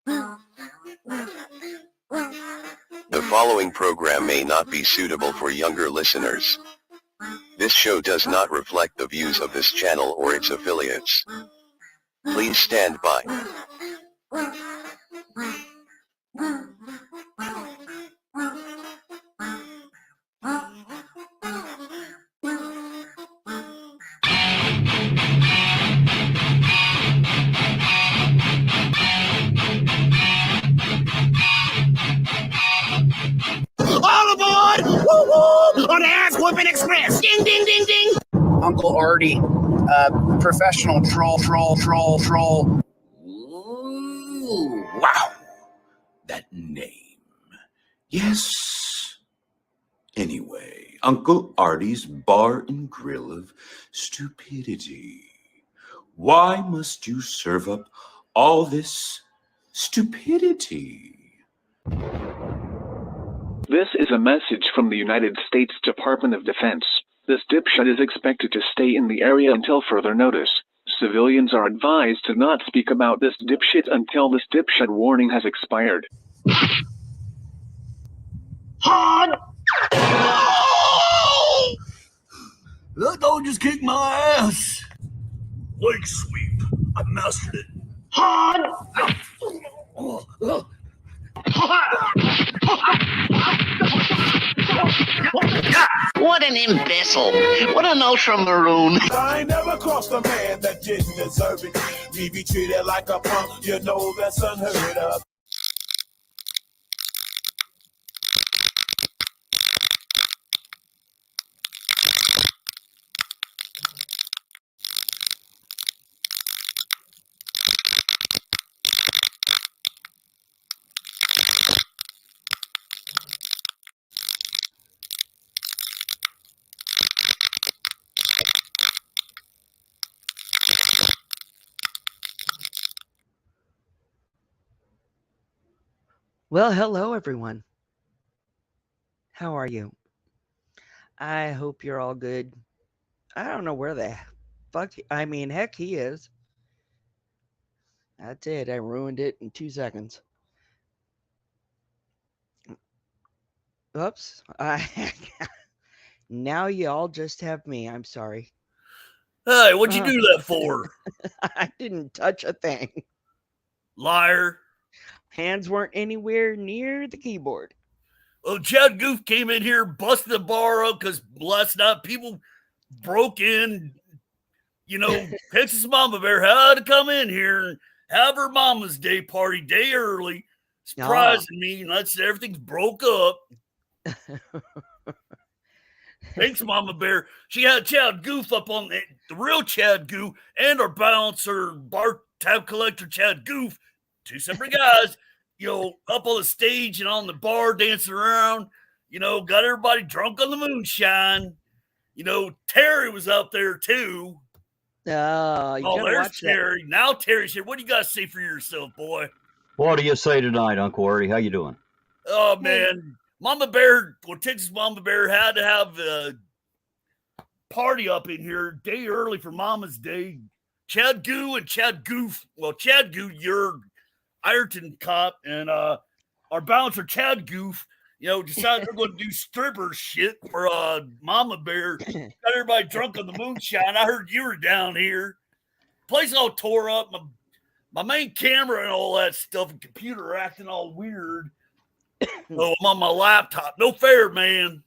The following program may not be suitable for younger listeners. This show does not reflect the views of this channel or its affiliates. Please stand by. All aboard! Woo-woo! On the Ass Whooping Express! Ding, ding, ding, ding! Uncle Artie, professional troll. Ooh, wow. That name. Yes. Anyway, Uncle Artie's Bar and Grill of Stupidity. Why must you serve up all this stupidity? This is a message from the United States Department of Defense. This dipshit is expected to stay in the area until further notice. Civilians are advised to not speak about this dipshit until this dipshit warning has expired. Hard! That dog just kicked my ass. Leg sweep. I mastered it. Hard! What an imbecile. What an ultra-maroon. I ain't never crossed a man that didn't deserve it. Me be treated like a punk, you know that's unheard of. Well, hello everyone. How are you? I hope you're all good. I don't know where the fuck, heck he is. That's it. I ruined it in 2 seconds. Oops. Now you all just have me. I'm sorry. Hey, what'd you do that for? I didn't touch a thing. Liar. Hands weren't anywhere near the keyboard. Well, Chad Goof came in here, busted the bar up because last night people broke in. You know, Texas Mama Bear had to come in here and have her Mama's Day party day early, surprising me. And that's everything's broke up. Thanks, Mama Bear. She had Chad Goof up on the real Chad Goof and our bouncer, bar tab collector Chad Goof. Two separate guys, you know, up on the stage and on the bar dancing around, you know, got everybody drunk on the moonshine. You know, Terry was out there too. Oh, there's Terry. Now Terry's here. What do you got to say for yourself, boy? What do you say tonight, Uncle Artie? How you doing? Oh, man. Mama Bear, Texas Mama Bear had to have a party up in here day early for Mama's Day. Chad Goo and Chad Goof. Well, Chad Goo, you're Ironton cop, and our bouncer Chad Goof, you know, decided they're going to do stripper shit for Mama Bear. Got everybody drunk on the moonshine. I heard you were down here. Place all tore up. My main camera and all that stuff, and computer acting all weird. Oh, I'm on my laptop. No fair, man.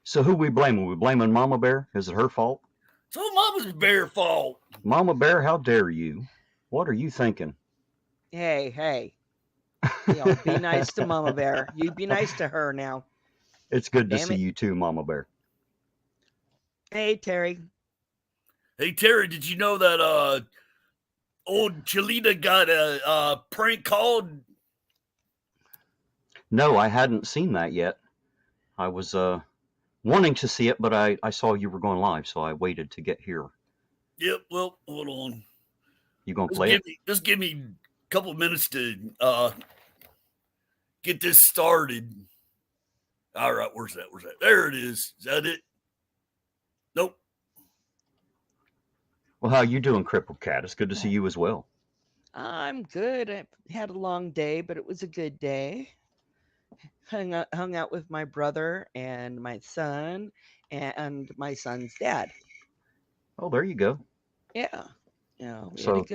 So who we blaming? We blaming Mama Bear? Is it her fault? So Mama's Bear fault. Mama Bear, how dare you? What are you thinking? Hey. You know, be nice to Mama Bear. You be nice to her now. It's good to see you too, Mama Bear. Hey, Terry. Hey, Terry, did you know that old Chalita got a prank called? No, I hadn't seen that yet. I was wanting to see it, but I saw you were going live, so I waited to get here. Yep, well, hold on. You gonna play it? Just give me a couple of minutes to get this started. All right, where's that? There it is. Is that it? Nope. Well, how you doing, Crippled Cat? It's good to see you as well. I'm good. I had a long day, but it was a good day. Hung out with my brother and my son and my son's dad. Oh, there you go. Yeah. We had a So,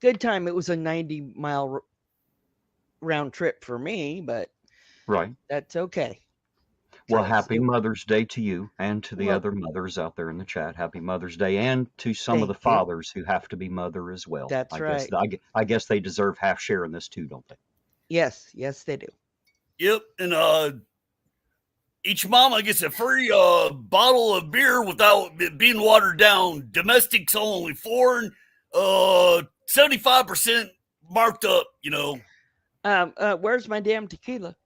good time. It was a 90-mile round trip for me, but right. that's okay. Well, 'Cause happy it- Mother's Day to you and to the well, other mothers out there in the chat. Happy Mother's Day, and to some of the thank you. fathers who have to be mother as well. That's right. I guess they deserve half share in this too, don't they? Yes, they do. Yep, and each mama gets a free bottle of beer without it being watered down. Domestics only, foreign 75% marked up. Where's my damn tequila?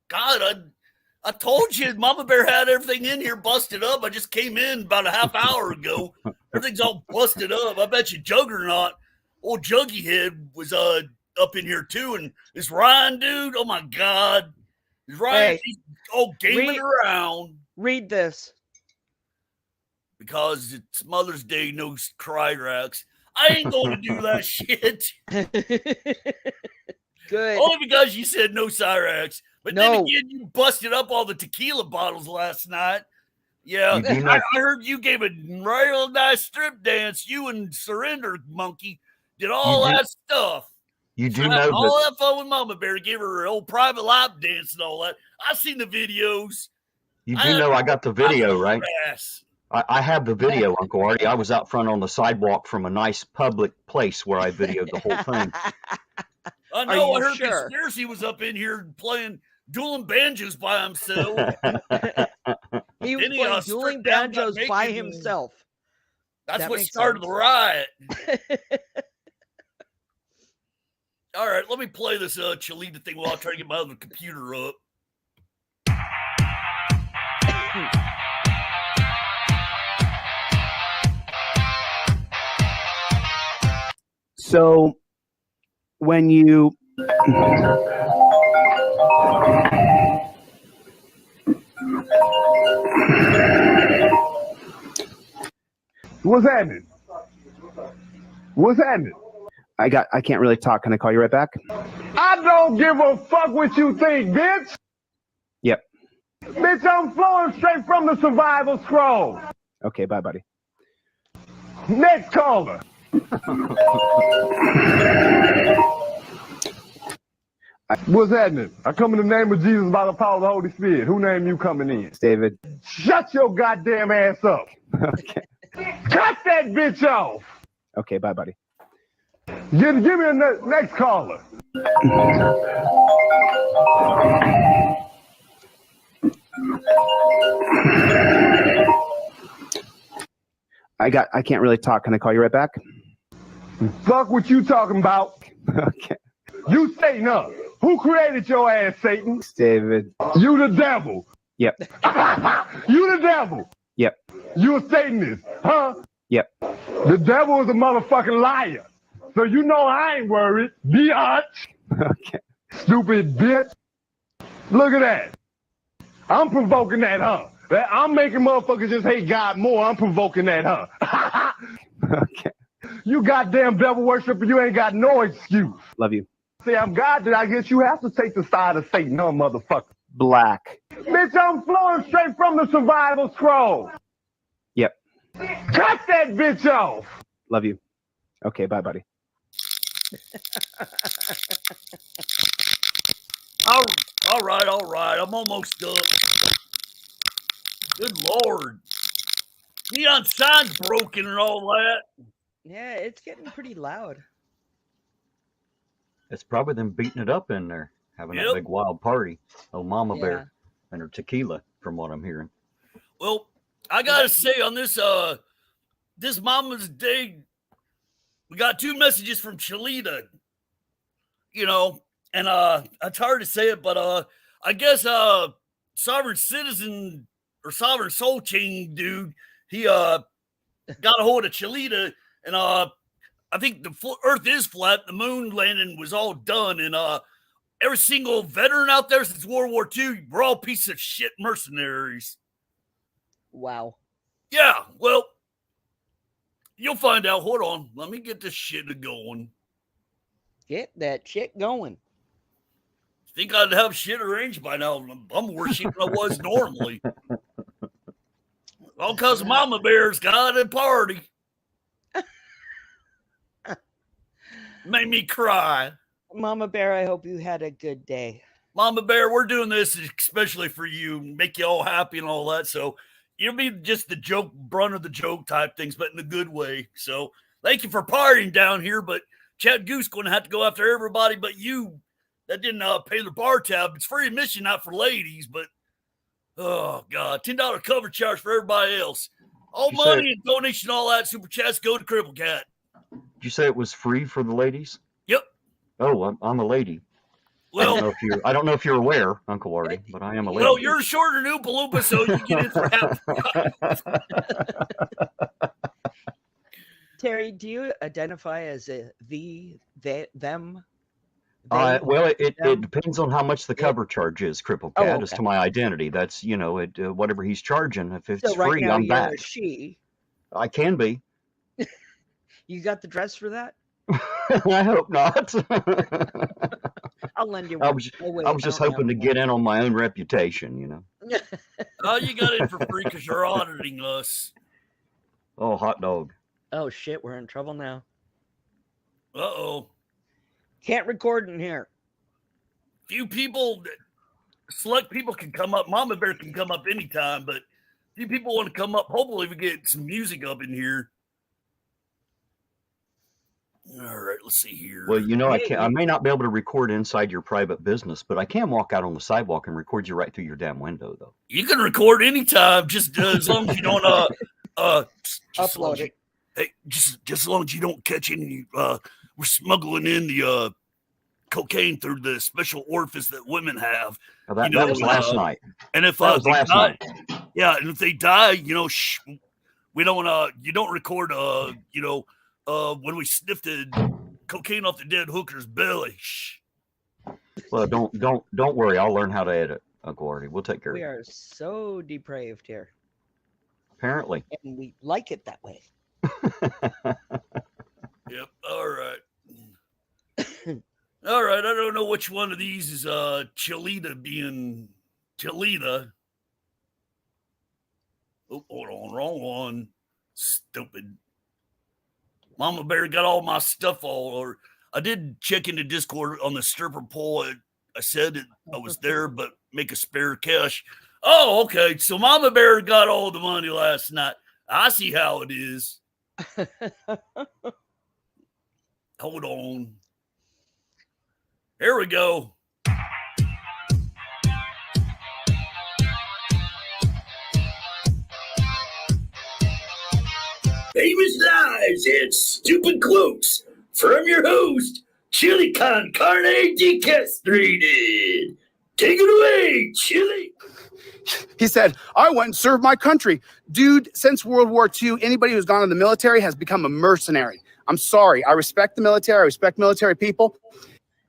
God, I told you, Mama Bear had everything in here busted up. I just came in about a half hour ago. Everything's all busted up. I bet you Juggernaut, old Juggy Head, was up in here too. And this Ryan dude, oh my God, this Ryan, Hey, he's all gaming around Read this. because it's Mother's Day. No Kryrax. I ain't going to do that shit. Good. Only because you said no Cyrax. But No. then again, you busted up all the tequila bottles last night. Yeah, You do not- I heard you gave a real nice strip dance. You and Surrender Monkey did all You do- that stuff. You do Had know all that that fun with Mama Bear. Gave her old private lap dance and all that. I seen the videos. you do know I got the video, right? Yes. I have the video, Uncle Artie. I was out front on the sidewalk from a nice public place where I videoed the whole thing. I know. you I heard sure? Conspiracy was up in here playing dueling banjos by himself. He was Then he, playing stripped dueling down, got banjos by naked, and himself. That's That what makes started sense. the riot. All right, let me play this Cholita thing while I try to get my other computer up. So when you What's happening? What's happening? I can't really talk. Can I call you right back? I don't give a fuck what you think, bitch. Yep. Bitch, I'm flowing straight from the survival scroll. Okay, bye, buddy. Next caller. What's happening? I come in the name of Jesus by the power of the Holy Spirit. Who name you coming in? It's David. Shut your goddamn ass up. Okay. Cut that bitch off. Okay, bye, buddy. Give me a next caller. I can't really talk. Can I call you right back? Fuck what you talking about. Okay. You Satan up. Who created your ass, Satan? It's David. You the devil. Yep. You the devil. Yep. You a Satanist, huh? Yep. The devil is a motherfucking liar. So you know I ain't worried. Biatch. Okay. Stupid bitch. Look at that. I'm provoking that, huh? I'm making motherfuckers just hate God more. I'm provoking that, huh? Okay. You goddamn devil worshiper, you ain't got no excuse. Love you. See, I'm God, then I guess you have to take the side of Satan, huh, motherfucker? Black. Bitch, I'm flowing straight from the survival scroll. Yep. Cut that bitch off. Love you. Okay, bye, buddy. All right. I'm almost up. Good Lord. Neon sign's broken and all that. Yeah, it's getting pretty loud. It's probably them beating it up in there, having Yep. a big wild party. Oh, Mama Yeah. Bear and her tequila, from what I'm hearing. Well, I gotta say on this this Mama's Day, we got 2 messages from Cholita. And it's hard to say it, but I guess Sovereign Citizen or Sovereign Soul Chain dude, he got a hold of Cholita, and I think the Earth is flat. The moon landing was all done, and every single veteran out there since World War II, we're all pieces of shit mercenaries. Wow. Yeah, well, You'll find out. Hold on. Let me get this shit going. Get that shit going. Think I'd have shit arranged by now. I'm worse shape than I was normally. All because Mama Bear's got a party. Made me cry. Mama Bear, I hope you had a good day. Mama Bear, we're doing this especially for you, make you all happy and all that. So you'll be just the joke, brunt of the joke type things, but in a good way. So thank you for partying down here. But Chad Goose going to have to go after everybody but you that didn't pay the bar tab. It's free admission, not for ladies, but oh God, $10 cover charge for everybody else. All money and donation, all that super chats go to Crippled Cat. Did you say it was free for the ladies? Yep. Oh, I'm a lady. Well, I don't know if you're aware, Uncle Artie, but I am a lady. Well, you're shorter than Oompa Loompa, so you get in for half. Terry, do you identify as them? Well, it depends on how much the cover charge is, Crippled Cat, as to my identity. That's, whatever he's charging. If it's so right free, now I'm you're back. A she. I can be. You got the dress for that? I hope not. I'll lend you one. I was just hoping to get in on my own reputation, Oh, you got in for free because you're auditing us. Oh, hot dog. Oh, shit, we're in trouble now. Uh-oh. Can't record in here. Few people, select people can come up. Mama Bear can come up anytime, but few people want to come up. Hopefully we get some music up in here. All right, let's see here. Well, I may not be able to record inside your private business, but I can walk out on the sidewalk and record you right through your damn window, though. You can record anytime, just as long as you don't upload it. Hey, just as long as you don't catch any. We're smuggling in the cocaine through the special orifice that women have. Now that was last night. And if that was they last die, night. Yeah, and if they die, we don't. You don't record. When we sniffed the cocaine off the dead hooker's belly. Shh. Well, don't worry. I'll learn how to edit, Uncle Artie. We'll take care of it. We are so depraved here. Apparently. And we like it that way. Yep. All right. All right. I don't know which one of these is Cholita being Cholita. Oh, hold on. Wrong one. Stupid. Mama Bear got all my stuff or I did check into Discord on the stripper pole. I said that I was there, but make a spare cash. Oh, okay. So Mama Bear got all the money last night. I see how it is. Hold on. Here we go. Famous lies and stupid quotes from your host, Chili Con Carne Decastrated. Take it away, Chili. He said, I went and served my country. Dude, since World War II, anybody who's gone in the military has become a mercenary. I'm sorry. I respect the military. I respect military people.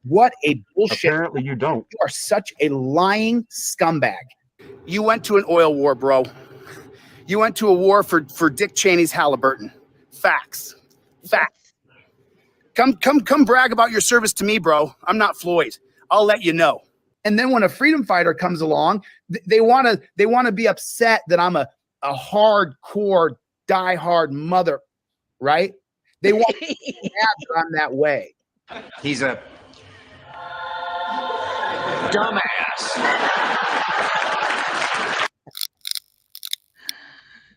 What a bullshit. Apparently you don't. You are such a lying scumbag. You went to an oil war, bro. You went to a war for Dick Cheney's Halliburton. Facts. Come brag about your service to me, bro. I'm not Floyd. I'll let you know. And then when a freedom fighter comes along, they want to be upset that I'm a hardcore, diehard mother, right? They want to have that I'm that way. He's a dumbass.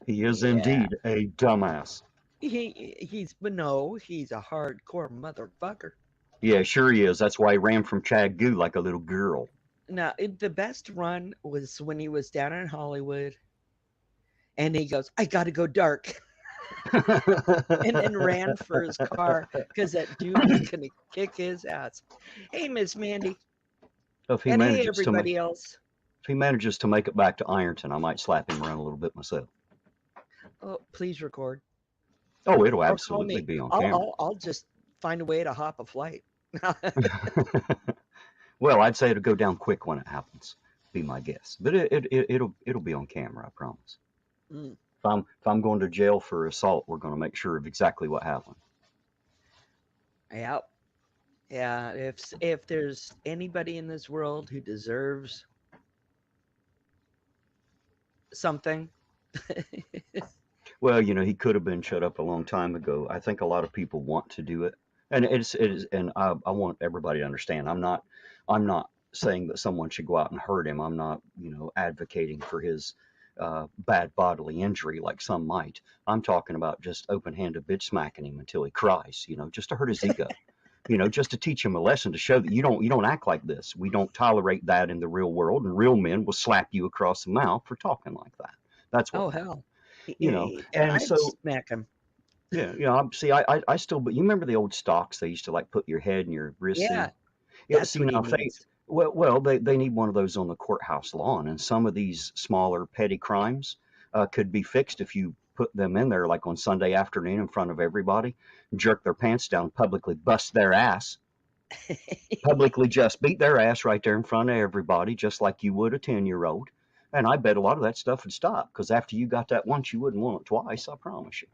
He is indeed a dumbass. He's a hardcore motherfucker. Yeah, sure he is. That's why he ran from Chad Goo like a little girl. Now, the best run was when he was down in Hollywood and he goes, I got to go dark. And then ran for his car because that dude was going to kick his ass. Hey, Miss Mandy. If he manages to make it back to Ironton, I might slap him around a little bit myself. Oh, please record. Oh, it'll absolutely be on camera. I'll just find a way to hop a flight. Well, I'd say it'll go down quick when it happens. Be my guess, but it'll be on camera. I promise. if I'm going to jail for assault, we're going to make sure of exactly what happened. Yeah. Yeah. If there's anybody in this world who deserves something. Well, he could have been shut up a long time ago. I think a lot of people want to do it, and and I want everybody to understand. I'm not saying that someone should go out and hurt him. I'm not, advocating for his bad bodily injury like some might. I'm talking about just open-handed bitch smacking him until he cries. Just to hurt his ego. Just to teach him a lesson, to show that you don't act like this. We don't tolerate that in the real world, and real men will slap you across the mouth for talking like that. That's what. Oh hell. And I'd so smack him. yeah, see, I still, but you remember the old stocks they used to like put your head and your wrist Yeah. in? Yeah, That's see what he now if they needs. well they need one of those on the courthouse lawn, and some of these smaller petty crimes could be fixed if you put them in there like on Sunday afternoon in front of everybody, jerk their pants down, publicly bust their ass, publicly just beat their ass right there in front of everybody, just like you would a 10-year-old. And I bet a lot of that stuff would stop, because after you got that once, you wouldn't want it twice, I promise you.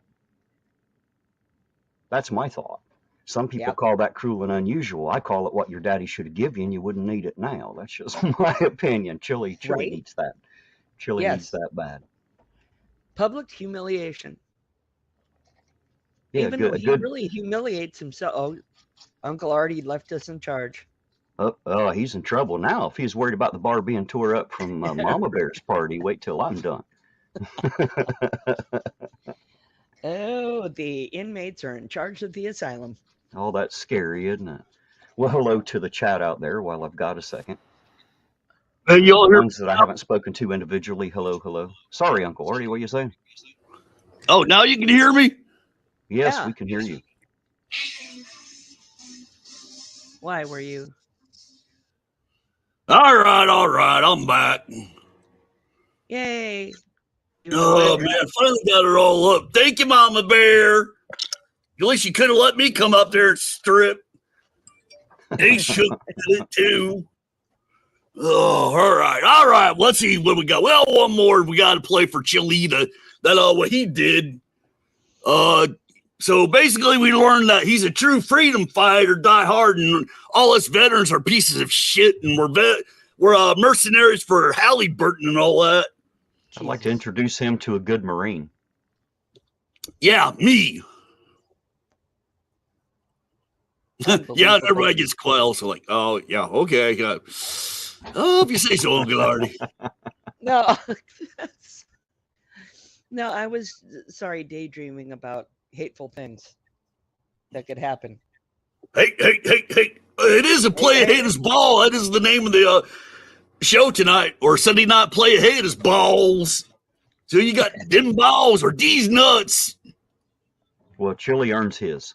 That's my thought. Some people call that cruel and unusual. I call it what your daddy should have given you, and you wouldn't need it now. That's just my opinion. Chili Right? needs that. Chili needs Yes. that bad. Public humiliation. Yeah, Even though he good. really humiliates himself. Oh, Uncle Artie left us in charge. Oh, he's in trouble now. If he's worried about the bar being tore up from Mama Bear's party, wait till I'm done. Oh, the inmates are in charge of the asylum. Oh, that's scary, isn't it? Well, hello to the chat out there while I've got a second. Hey, y'all The hear? ones that I haven't spoken to individually, hello. Sorry, Uncle Artie, what are you saying? Oh, now you can hear me? Yes, Yeah. we can hear you. Why were you? All right, I'm back. Yay. Oh, man, finally got it all up. Thank you, Mama Bear. At least you could have let me come up there and strip. They shook it too. Oh, all right. Let's see what we got. Well, one more we got to play for Chilita. That what he did. So basically, we learned that he's a true freedom fighter, die hard, and all us veterans are pieces of shit, and we're mercenaries for Halliburton and all that. I'd like to introduce him to a good Marine. Yeah, me. Yeah, and everybody gets quiet. So like, oh yeah, okay. Oh, if you say so, Uncle Artie. No. No, I was daydreaming about hateful things that could happen. Hey. It is a Playa Hater'S Ball. That is the name of the show tonight, or Sunday night Playa Hater'S Balls. So you got them balls or these nuts. Well, Chili earns his.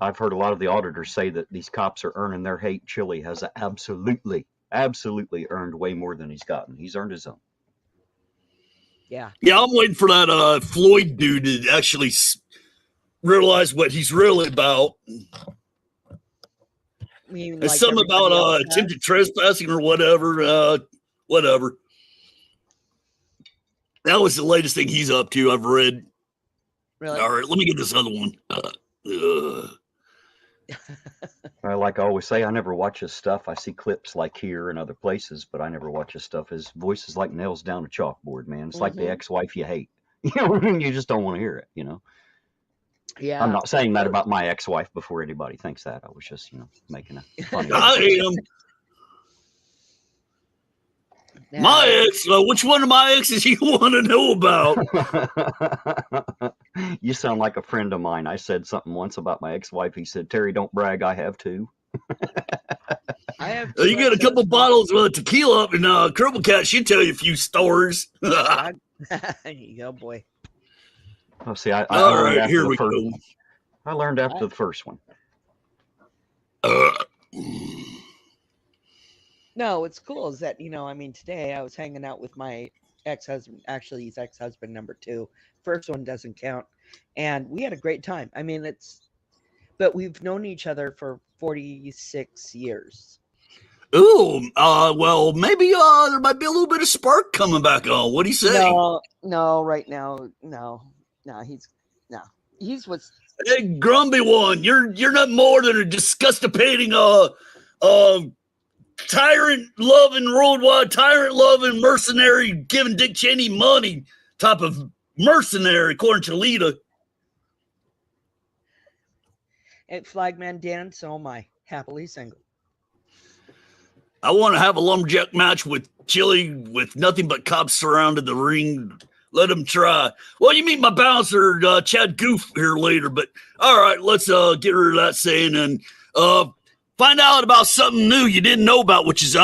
I've heard a lot of the auditors say that these cops are earning their hate. Chili has absolutely earned way more than he's gotten. He's earned his own. Yeah, I'm waiting for that Floyd dude to actually realize what he's really about. It's something about attempted trespassing or whatever. Whatever. That was the latest thing he's up to. I've read. Really? All right, let me get this other one. Like I always say, I never watch his stuff. I see clips like here and other places, but I never watch his stuff. His voice is like nails down a chalkboard, man. It's like the ex-wife you hate. You just don't want to hear it, Yeah. I'm not saying that about my ex-wife before anybody thinks that. I was just, making a funny. I hate him. Yeah. My ex, which one of my exes you want to know about? You sound like a friend of mine. I said something once about my ex-wife. He said, "Terry, don't brag. I have two." I have. You get a couple bottles of tequila up, and Crippled Cat, she'll tell you a few stories. There you go, boy. Oh, see, I all right, here we go. I learned after the first one. No, what's cool is that, today I was hanging out with my ex-husband. Actually, he's ex-husband number 2. First one doesn't count. And we had a great time. But we've known each other for 46 years. Ooh, well, maybe there might be a little bit of spark coming back on. What do you say? No, right now, no, he's what's. Hey, grumpy one, you're not more than a disgustipating tyrant loving, worldwide tyrant loving mercenary giving Dick Cheney money type of mercenary, according to Lita. At Flagman Dan, so am I. Happily single. I want to have a lumberjack match with Chili with nothing but cops surrounded the ring. Let him try. Well, you meet my bouncer, Chad Goof, here later, but all right, let's get rid of that saying and find out about something new you didn't know about, which is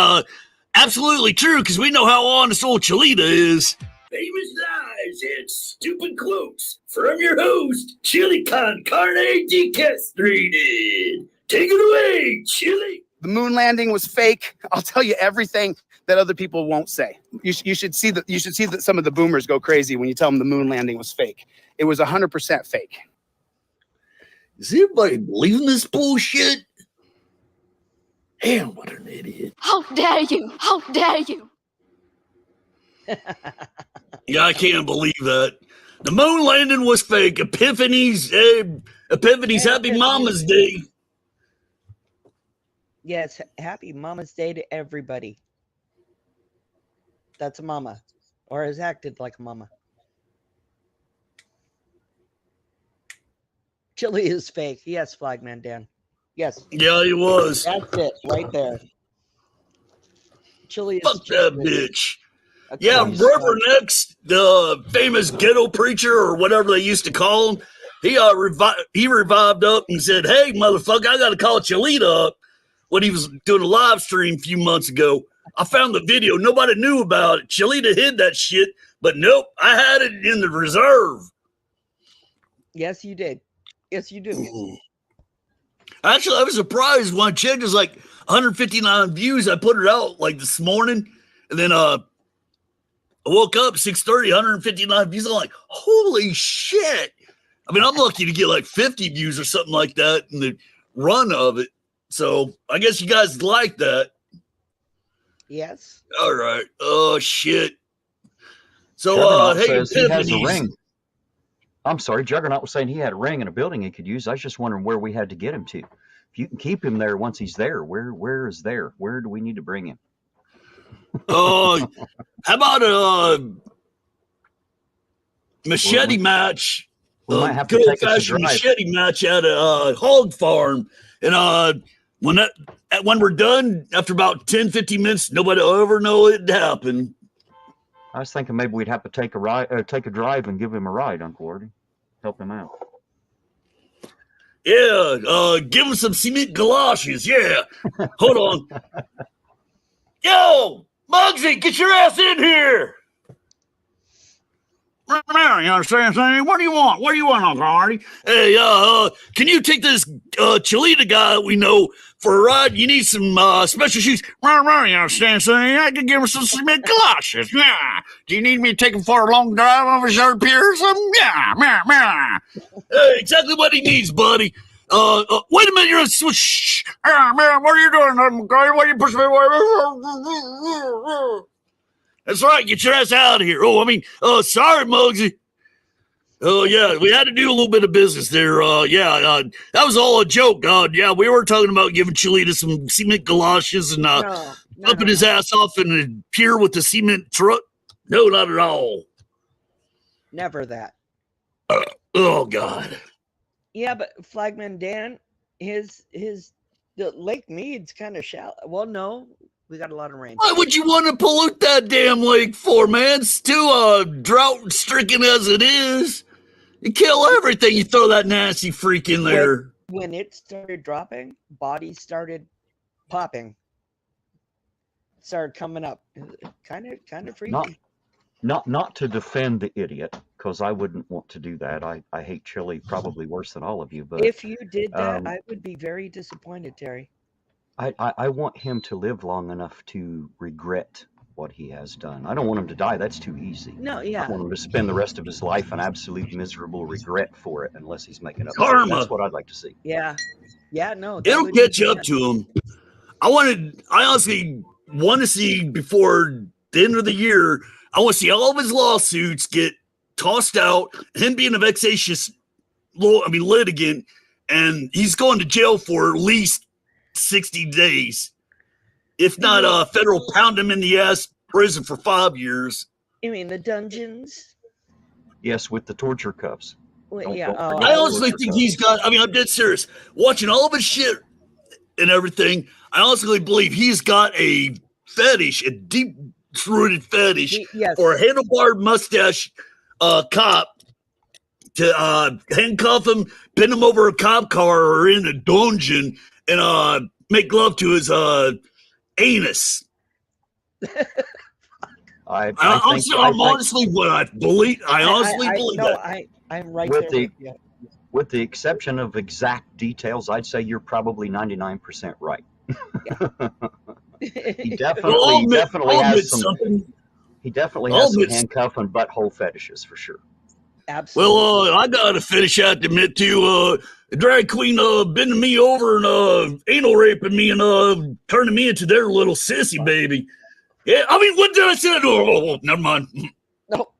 absolutely true, because we know how honest old Cholita is. Famous lies and stupid quotes from your host, Chili Con Carne Decastrated. Take it away, Chili. The moon landing was fake. I'll tell you everything that other people won't say. You should see that some of the boomers go crazy when you tell them the moon landing was fake. It was 100% fake. Is everybody believing this bullshit? Damn, what an idiot. How dare you? How dare you? Yeah, I can't believe that. The moon landing was fake. Epiphany's Happy Mama's Day. Yes, happy Mama's Day to everybody. That's a mama, or has acted like a mama. Chili is fake. Yes, Flagman Dan. Yes. Yeah, he was. That's it, right there. Chili is. Fuck that bitch. Yeah, Reverend X, the famous ghetto preacher or whatever they used to call him, he revived up and said, "Hey, motherfucker, I got to call Cholita up." When he was doing a live stream a few months ago, I found the video. Nobody knew about it. Cholita hid that shit, but nope, I had it in the reserve. Yes, you did. Yes, you do. Actually, I was surprised when I checked. It was like 159 views. I put it out like this morning, and then I woke up 6:30, 159 views. I'm like, holy shit! I mean, I'm lucky to get like 50 views or something like that in the run of it. So I guess you guys like that. Yes. All right. Oh shit. So Juggernaut hey, says he has a ring. I'm sorry, Juggernaut was saying he had a ring in a building he could use. I was just wondering where we had to get him to. If you can keep him there once he's there, where is there? Where do we need to bring him? How about a machete match? We might have to good take us a fashioned drive. machete match at a hog farm. And when we're done, after about 10, 15 minutes, nobody will ever know it happened. I was thinking maybe we'd have to take a drive and give him a ride, Uncle Artie. Help him out. Yeah, give him some cement galoshes. Yeah. Hold on. Yo, Muggsy, get your ass in here. You understand? What do you want? What do you want, Uncle Artie? Hey, can you take this Cholita guy that we know for a ride? You need some special shoes. You understand? I can give him some cement galoshes. Yeah. Do you need me to take him for a long drive over Sharp Pier or something? Yeah. Hey, exactly what he needs, buddy. Wait a minute, you're shh. Man, what are you doing, McCarty? Why are you pushing me away? That's right, get your ass out of here. Sorry, Muggsy. Oh, yeah, we had to do a little bit of business there. That was all a joke. We were talking about giving Cholita some cement galoshes and upping his ass off in the pier with the cement truck. No, not at all. Never that. Oh, God. Yeah, but Flagman Dan, the Lake Mead's kind of shallow. Well, no, we got a lot of rain. Why would you want to pollute that damn lake for, man? It's too drought-stricken as it is. You kill everything. You throw that nasty freak in there. When it started dropping, bodies started popping. Started coming up. Kind of freaky. Not to defend the idiot, because I wouldn't want to do that. I hate chili probably worse than all of you. But if you did that, I would be very disappointed, Terry. I want him to live long enough to regret what he has done. I don't want him to die. That's too easy. No, yeah. I want him to spend the rest of his life in absolute miserable regret for it, unless he's making up. Karma. That's what I'd like to see. Yeah. Yeah, no. It'll catch up to him. I honestly want to see before the end of the year, I want to see all of his lawsuits get tossed out, him being a vexatious litigant, and he's going to jail for at least 60 days. If not, federal pound him in the ass prison for 5 years. You mean the dungeons? Yes, with the torture cuffs. Well, Don't yeah. forget I the honestly torture think cuffs. he's got, I'm dead serious. Watching all of his shit and everything, I honestly believe he's got a fetish, a deep-rooted fetish for a handlebar mustache cop to handcuff him, pin him over a cop car or in a dungeon, and make love to his anus. I'm honestly what I believe. I honestly believe that. I'm right with there the with you. with the exception of exact details, I'd say you're probably 99% right. He definitely has some. He definitely has some handcuff and butthole fetishes for sure. Absolutely. Well, I gotta finish out to admit to a drag queen bending me over and anal raping me and turning me into their little sissy baby. Yeah, I mean, what did I say? Oh, never mind. No.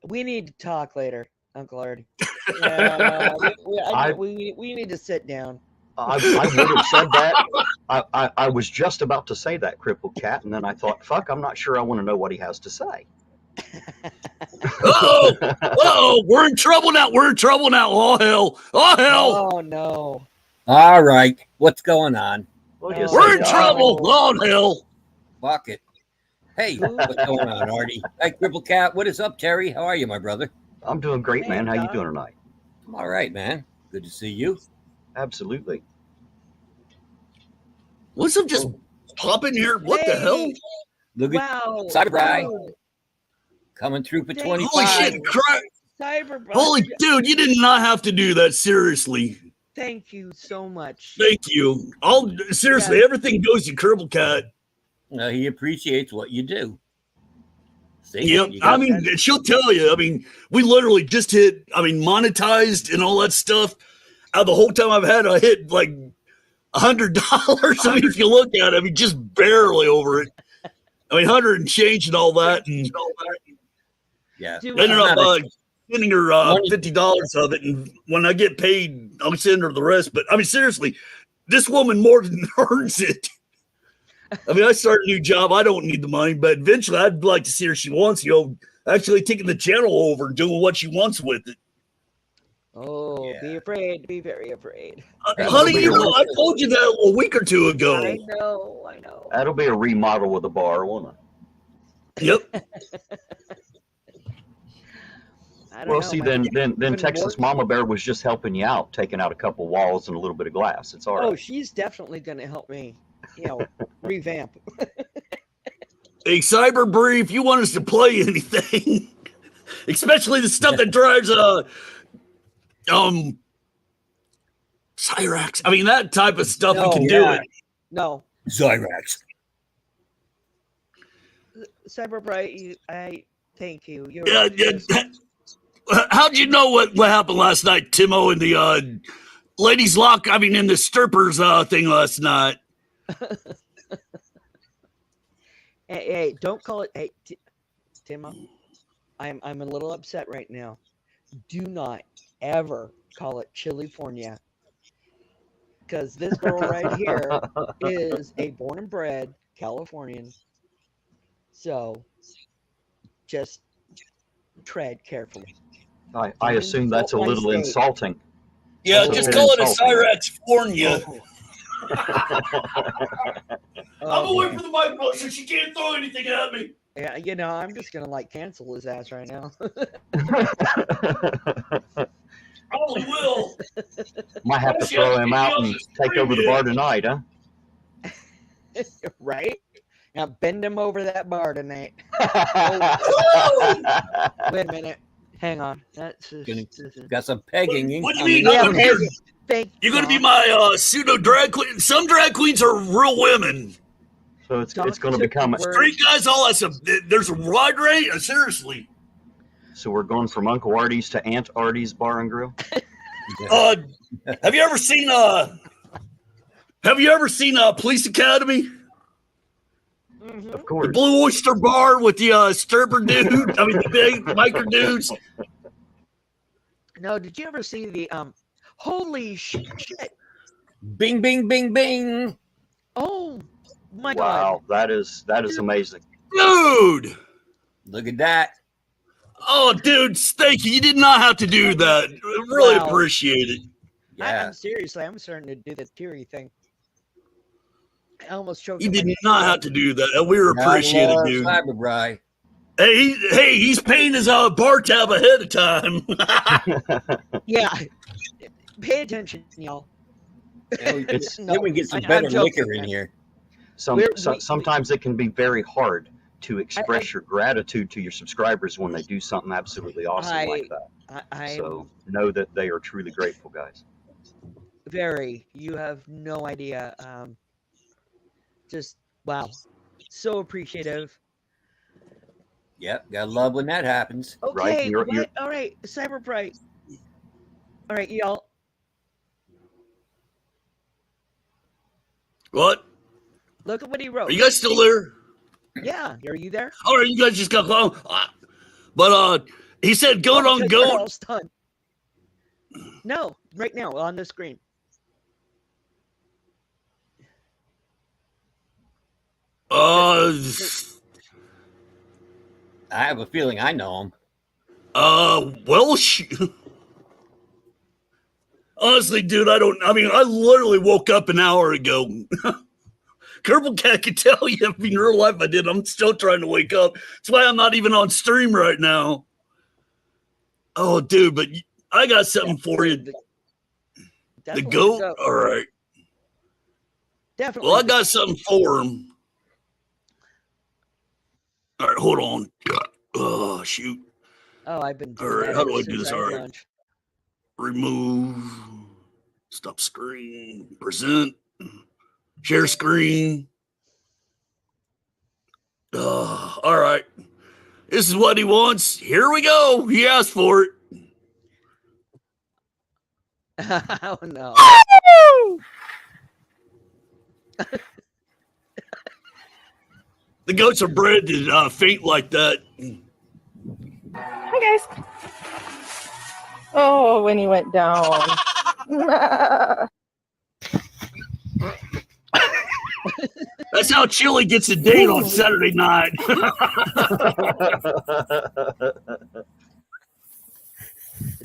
We need to talk later, Uncle Artie. Yeah, we need to sit down. I would have said that. I was just about to say that, Crippled Cat, and then I thought, fuck, I'm not sure I want to know what he has to say. Oh, we're in trouble now. We're in trouble now. Oh, hell. Oh, hell. Oh, no. All right. What's going on? We're in trouble. Oh, hell. Fuck it. Hey, what's going on, Artie? Hey, Crippled Cat. What is up, Terry? How are you, my brother? I'm doing great, man. How you doing tonight? I'm all right, man. Good to see you. Absolutely. What's up? Just pop in here. What the hell? Look at Cyberbride coming through for 25. Holy shit! Cyberbride. Holy dude, you did not have to do that. Seriously. Thank you so much. Thank you. Seriously, everything goes to Crippled Cat. He appreciates what you do. See, yep. I mean, she'll tell you. I mean, we literally just hit, monetized and all that stuff. Out of the whole time I've had, I hit like $100. I mean, if you look at it, just barely over it. 100 and change and all that. And yeah. Ended up sending her $50 of it. And when I get paid, I'll send her the rest. But seriously, this woman more than earns it. I start a new job. I don't need the money, but eventually I'd like to see her. She wants, actually taking the channel over and doing what she wants with it. Oh, yeah. Be afraid. Be very afraid. Honey, I told you that a week or two ago. I know. That'll be a remodel with a bar, won't it? Yep. Well, see, then Texas Mama Bear was just helping you out, taking out a couple walls and a little bit of glass. It's all right. Oh, she's definitely going to help me, revamp. Hey, Cyberbree, if you want us to play anything, especially the stuff that drives Cyrax. That type of stuff we can do it. No. Cyrax. Cyberbrite, I thank you. How'd you know what happened last night, Timo, in the ladies' lock? In the strippers thing last night. Hey, don't call it. Hey, Timo, I'm a little upset right now. Do not ever call it Chilifornia, because this girl right here is a born and bred Californian. So just tread carefully. I assume that's a little insulting. Yeah, just call it a Cyrax-fornia. I'm away from the microphone so she can't throw anything at me. Yeah, I'm just gonna cancel his ass right now. Probably will. Might have to throw him out and take over the bar tonight, huh? Right? Now bend him over that bar tonight. Wait a minute. Hang on. That's got some pegging. What do you mean? You're going to be my pseudo drag queen. Some drag queens are real women. So it's going to become street guys. All that stuff. There's a wide range. Seriously. So we're going from Uncle Arty's to Aunt Arty's Bar and Grill. Have you ever seen Have you ever seen Police Academy? Of course. The Blue Oyster Bar with the stripper dude. I mean, the big micro dudes. No, did you ever see the holy shit? Bing, bing, bing, bing. Oh my Wow, god. that is amazing. Dude. Look at that. Oh, dude, thank you. You did not have to do that. Really Wow. appreciate it. Yeah. I'm seriously, I'm starting to do the teary thing. I almost choked. You on my did not have to do that. And we Gotta appreciate it, love dude. Cyber Bry. Hey, he's paying his bar tab ahead of time. Yeah. Pay attention, y'all. Then No, we get some I'm better joking, liquor in man. here. Sometimes it can be very hard to express your gratitude to your subscribers when they do something absolutely awesome like that. So know that they are truly grateful, guys. Very. You have no idea. Just wow. So appreciative. Yep, gotta love when that happens. Okay, You're- all right, Cyber Bright. All right, y'all. What? Look at what he wrote. Are you guys still there? Yeah, are you there? All right, you guys just got close. But he said goat on Because we're goat. all stunned. No, right now on the screen. I have a feeling I know him. Well, honestly, dude, I literally woke up an hour ago. Crippled Cat can tell you if in real life I did. I'm still trying to wake up. That's why I'm not even on stream right now. Oh, dude, but I got something for you. The goat? All right. Definitely. Well, I got something for him. All right, hold on. Oh, shoot. Oh, I've been doing All right, that how do I ever do since this? I All had right. lunch. Remove. Stop screen. Present. Share screen. All right. This is what he wants. Here we go. He asked for it. Oh no. The goats are bred to faint like that. Hi guys. Oh, when he went down. That's how Chili gets a date on Saturday night.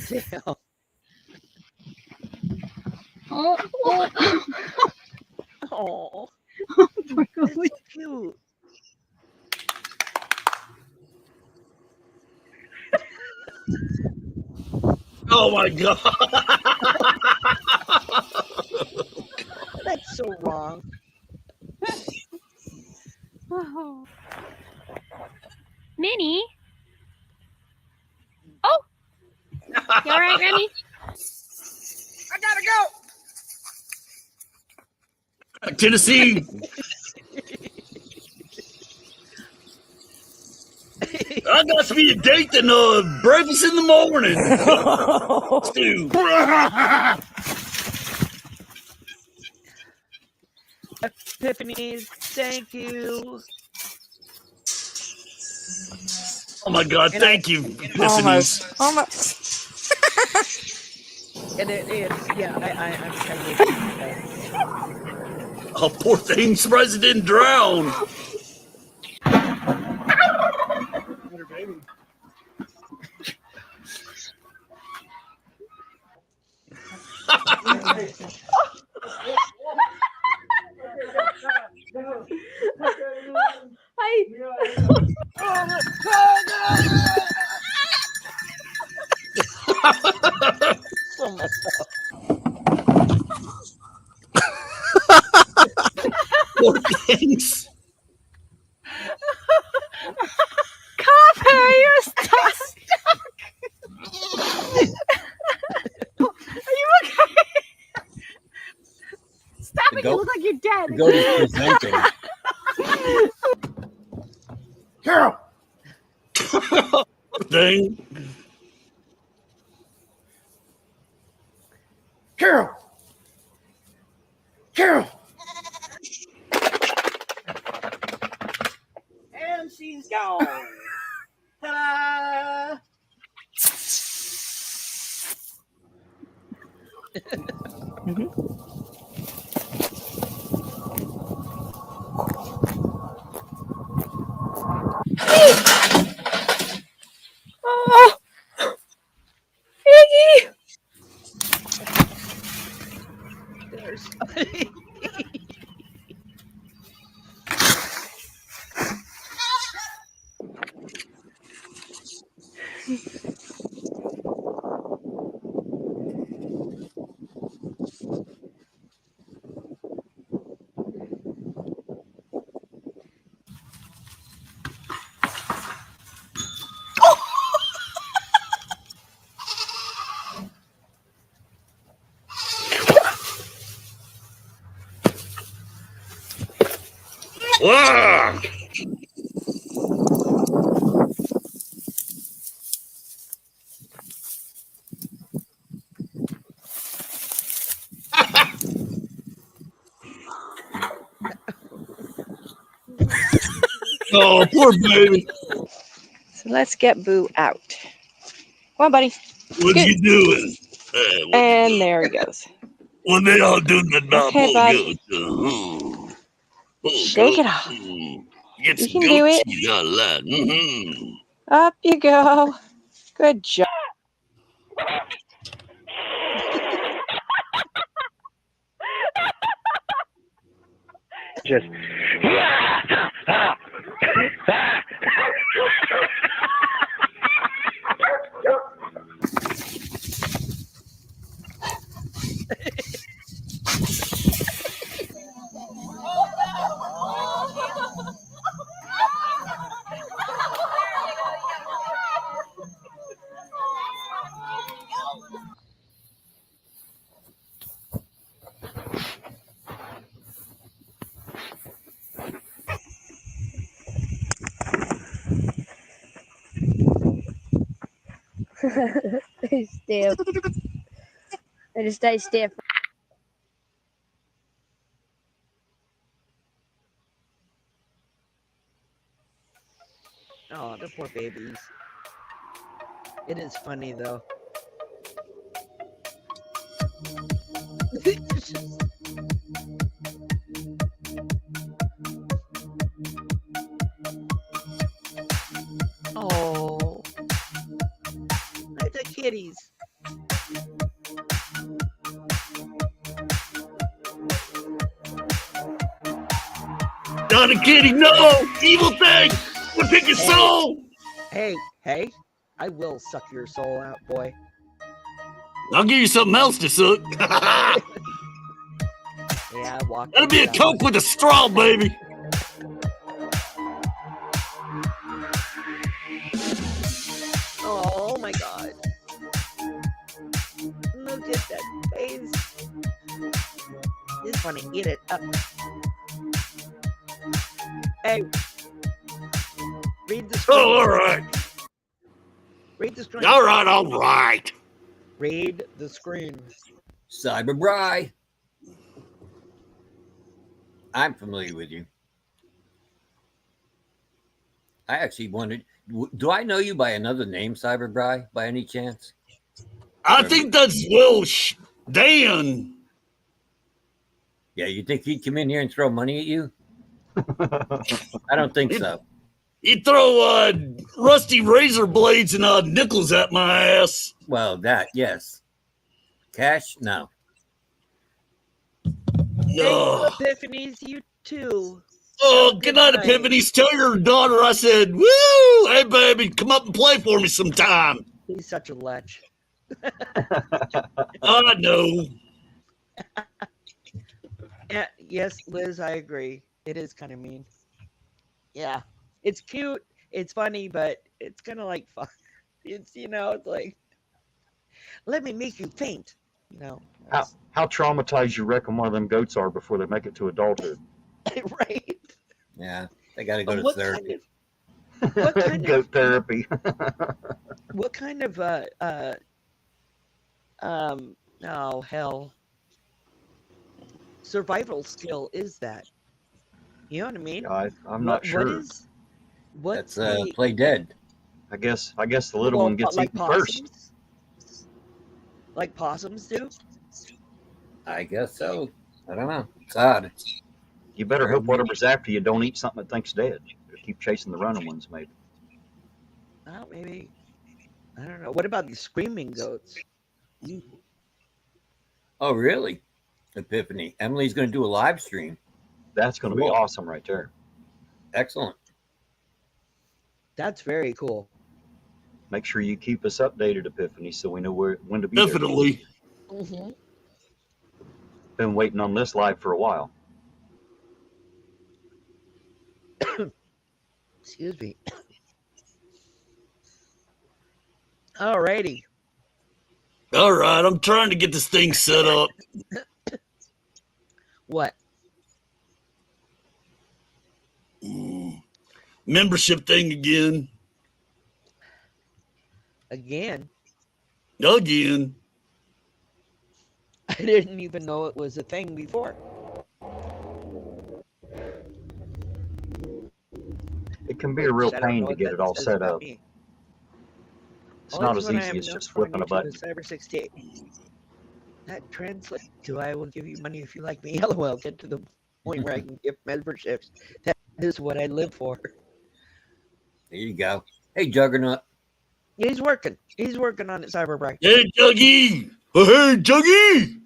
Damn. Oh, Oh, my God. that's so cute. Oh my god. That's so wrong. Oh. Minnie? Oh! You all right, Remy? I gotta go. Tennessee. I got to be a date than breakfast in the morning. Stew. Epiphanies, thank you. Oh my god, And thank you, Epiphanies. Almost. And it's yeah, I'm Oh, poor thing. Surprised it didn't drown. so messed up. Poor things. Copper, you're stuck. Are you okay? Stop The it, goat- you look like you're dead. The goat is presenting. Carol. Thing. Carol. Carol. Go. Ta-da! Oh, Iggy. There's Ah! Oh, poor baby. So let's get Boo out. Come on, buddy. What Scoot. you doing? And there he goes. What they all doing that now? Okay, Poor buddy. goat. Poor Shake it goat. off. Get You some can do goat it. cheese out of that. Up you go. Good job. Just. Stiff. I just stay stiff. oh, the poor babies. It is funny though. Oh, like the kitties. Not a kitty, no! Evil thing! We'll take your soul! Hey, I will suck your soul out, boy. I'll give you something else to suck. Yeah, walk. That'll be a Coke with a straw, baby. Oh my god. Look at that face. Just want to eat it up. Hey. Read the screen. Oh, all right. Read the screen. All right. Read the screen. Cyber Bry. I'm familiar with you. I actually wondered, do I know you by another name, Cyber Bry, by any chance? I think that's Dan. Yeah, you think he'd come in here and throw money at you? I don't think so. He'd throw rusty razor blades and nickels at my ass. Well, that, yes. Cash? No. No. Epiphanies, you too. Oh, good night, Epiphanies. Tell your daughter I said, woo! Hey, baby, come up and play for me sometime. He's such a lech. I know. Yes, Liz, I agree. It is kind of mean. Yeah. It's cute. It's funny, but it's kind of like fun. It's, it's like, let me make you faint. How traumatized you reckon one of them goats are before they make it to adulthood? Right. Yeah, they got to go to therapy. What kind Goat of therapy. what kind of oh hell, survival skill is that? You know what I mean? I'm not sure. What's That's Play Dead. I guess the little one gets like eaten first. possums? Like possums do? I guess so. I don't know. It's odd. You better hope whatever's after you don't eat something that thinks dead. Or keep chasing the running ones, maybe. Oh, maybe. I don't know. What about these screaming goats? Oh, really? Epiphany. Emily's going to do a live stream. That's going to be awesome right there. Excellent. That's very cool. Make sure you keep us updated, Epiphany, so we know when to be Definitely. there. Mm-hmm. Been waiting on this live for a while. Excuse me. Alrighty. All right, I'm trying to get this thing set up. What? Membership thing again. Again? Again. I didn't even know it was a thing before. It can be a real I don't pain know to what get that it all says set about up. me. It's not as easy as just flipping a button. Cyber 68. That translates to I will give you money if you like me. LOL. Get to the point where I can give memberships. That is what I live for. There you go. Hey, Juggernaut. He's working. He's working on it, Cyberbright. Hey, Juggy. Oh, hey, Juggy.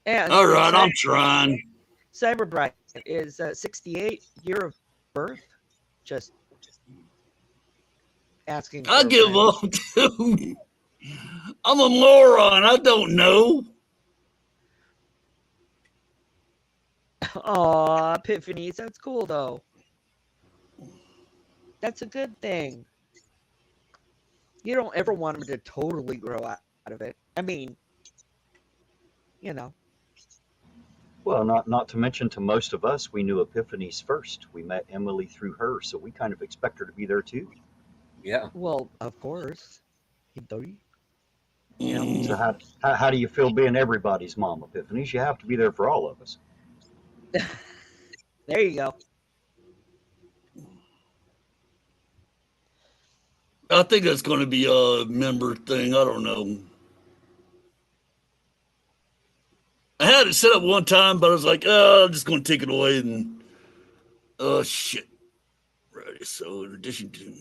And all right, I'm trying. Cyberbright is 68 year of birth. Just asking. I give up, dude. I'm a moron. I don't know. Aw, Epiphanies. That's cool, though. That's a good thing. You don't ever want them to totally grow out of it. I mean, you know. Well, not to mention to most of us, we knew Epiphanies first. We met Emily through her, so we kind of expect her to be there too. Yeah. Well, of course. So how do you feel being everybody's mom, Epiphanies? You have to be there for all of us. There you go. I think that's going to be a member thing. I don't know. I had it set up one time, but I was like, I'm just going to take it away. And, oh, shit. Right. So, in addition to.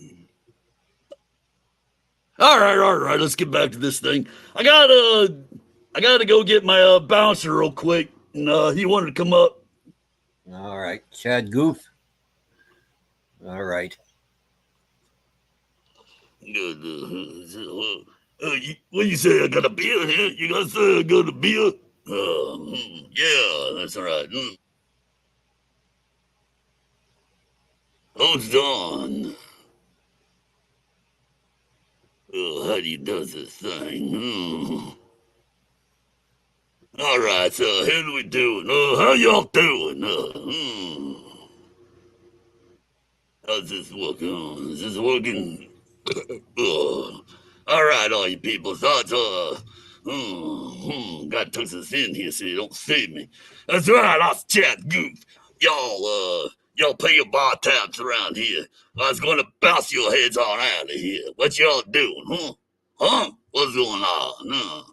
All right. Let's get back to this thing. I gotta go get my bouncer real quick. And he wanted to come up. All right. Chad Goof. All right. Good. What you say? I got a beer here? You gotta say I got a beer? Yeah, that's all right. Hold on. How do you do this thing? All right, so how we doing? How y'all doing? How's this working? Is this working? All right, all you people. Thoughts, gotta tuck this in here so you don't see me. That's right, I was Chad Goof. Y'all pay your bar tabs around here. I was gonna bounce your heads on out of here. What y'all doing, huh? What's going on?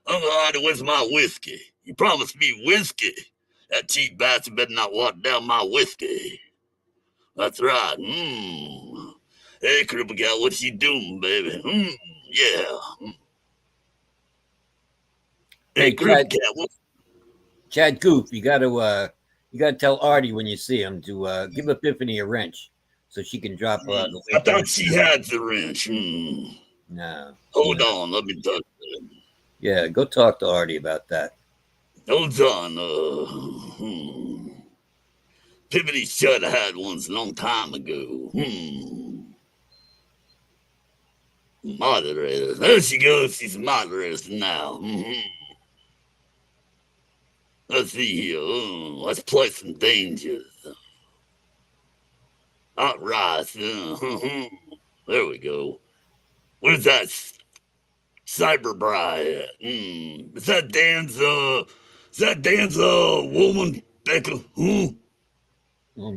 I'm gonna where's my whiskey? You promised me whiskey. That cheap bastard better not water down my whiskey. That's right. Hey, Crippled Cat, what you doing, baby? Yeah. Hey, Crippled Cat, what? Chad Goof, you gotta tell Artie when you see him to give Epiphany a wrench so she can drop the weight. I thought she had the wrench. No. Hold on, let me talk to him. Yeah, go talk to Artie about that. Hold on. Pivoty should have had ones a long time ago. Moderators. There she goes. She's moderators now. Let's see here. Let's play some dangers. All right. There we go. Where's that Cyber Bride? Is that Dan's woman, Becca?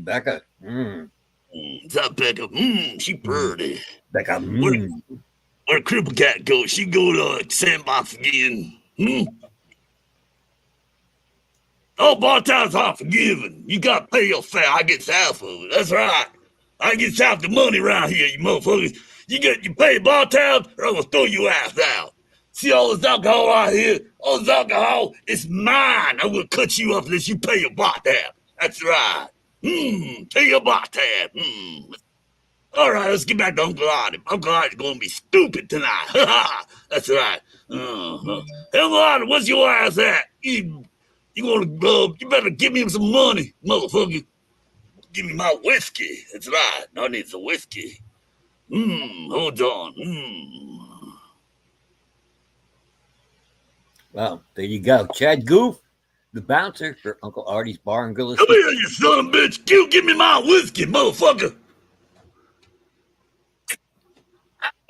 Becca. Is that Becca? She pretty. Becca. Where Crippled Cat go? She go to Sandbox again. Oh, bartime's not forgiven. You got to pay your fare. I get half of it. That's right. I get half the money around here, you motherfuckers. You pay bartime, or I'm gonna throw your ass out. See all this alcohol right here? All this alcohol, it's mine. I'm gonna cut you up unless you pay your bartime. That's right. Pay your bartime. All right, let's get back to Uncle Artie. Uncle Artie's gonna be stupid tonight. That's right. Uncle Artie, what's your ass at? You better give me some money, motherfucker. Give me my whiskey. That's right. I need some whiskey. Hold on. Well, there you go. Chad Goof, the bouncer for Uncle Artie's Bar and Grill. Come here, you son of a bitch. You give me my whiskey, motherfucker.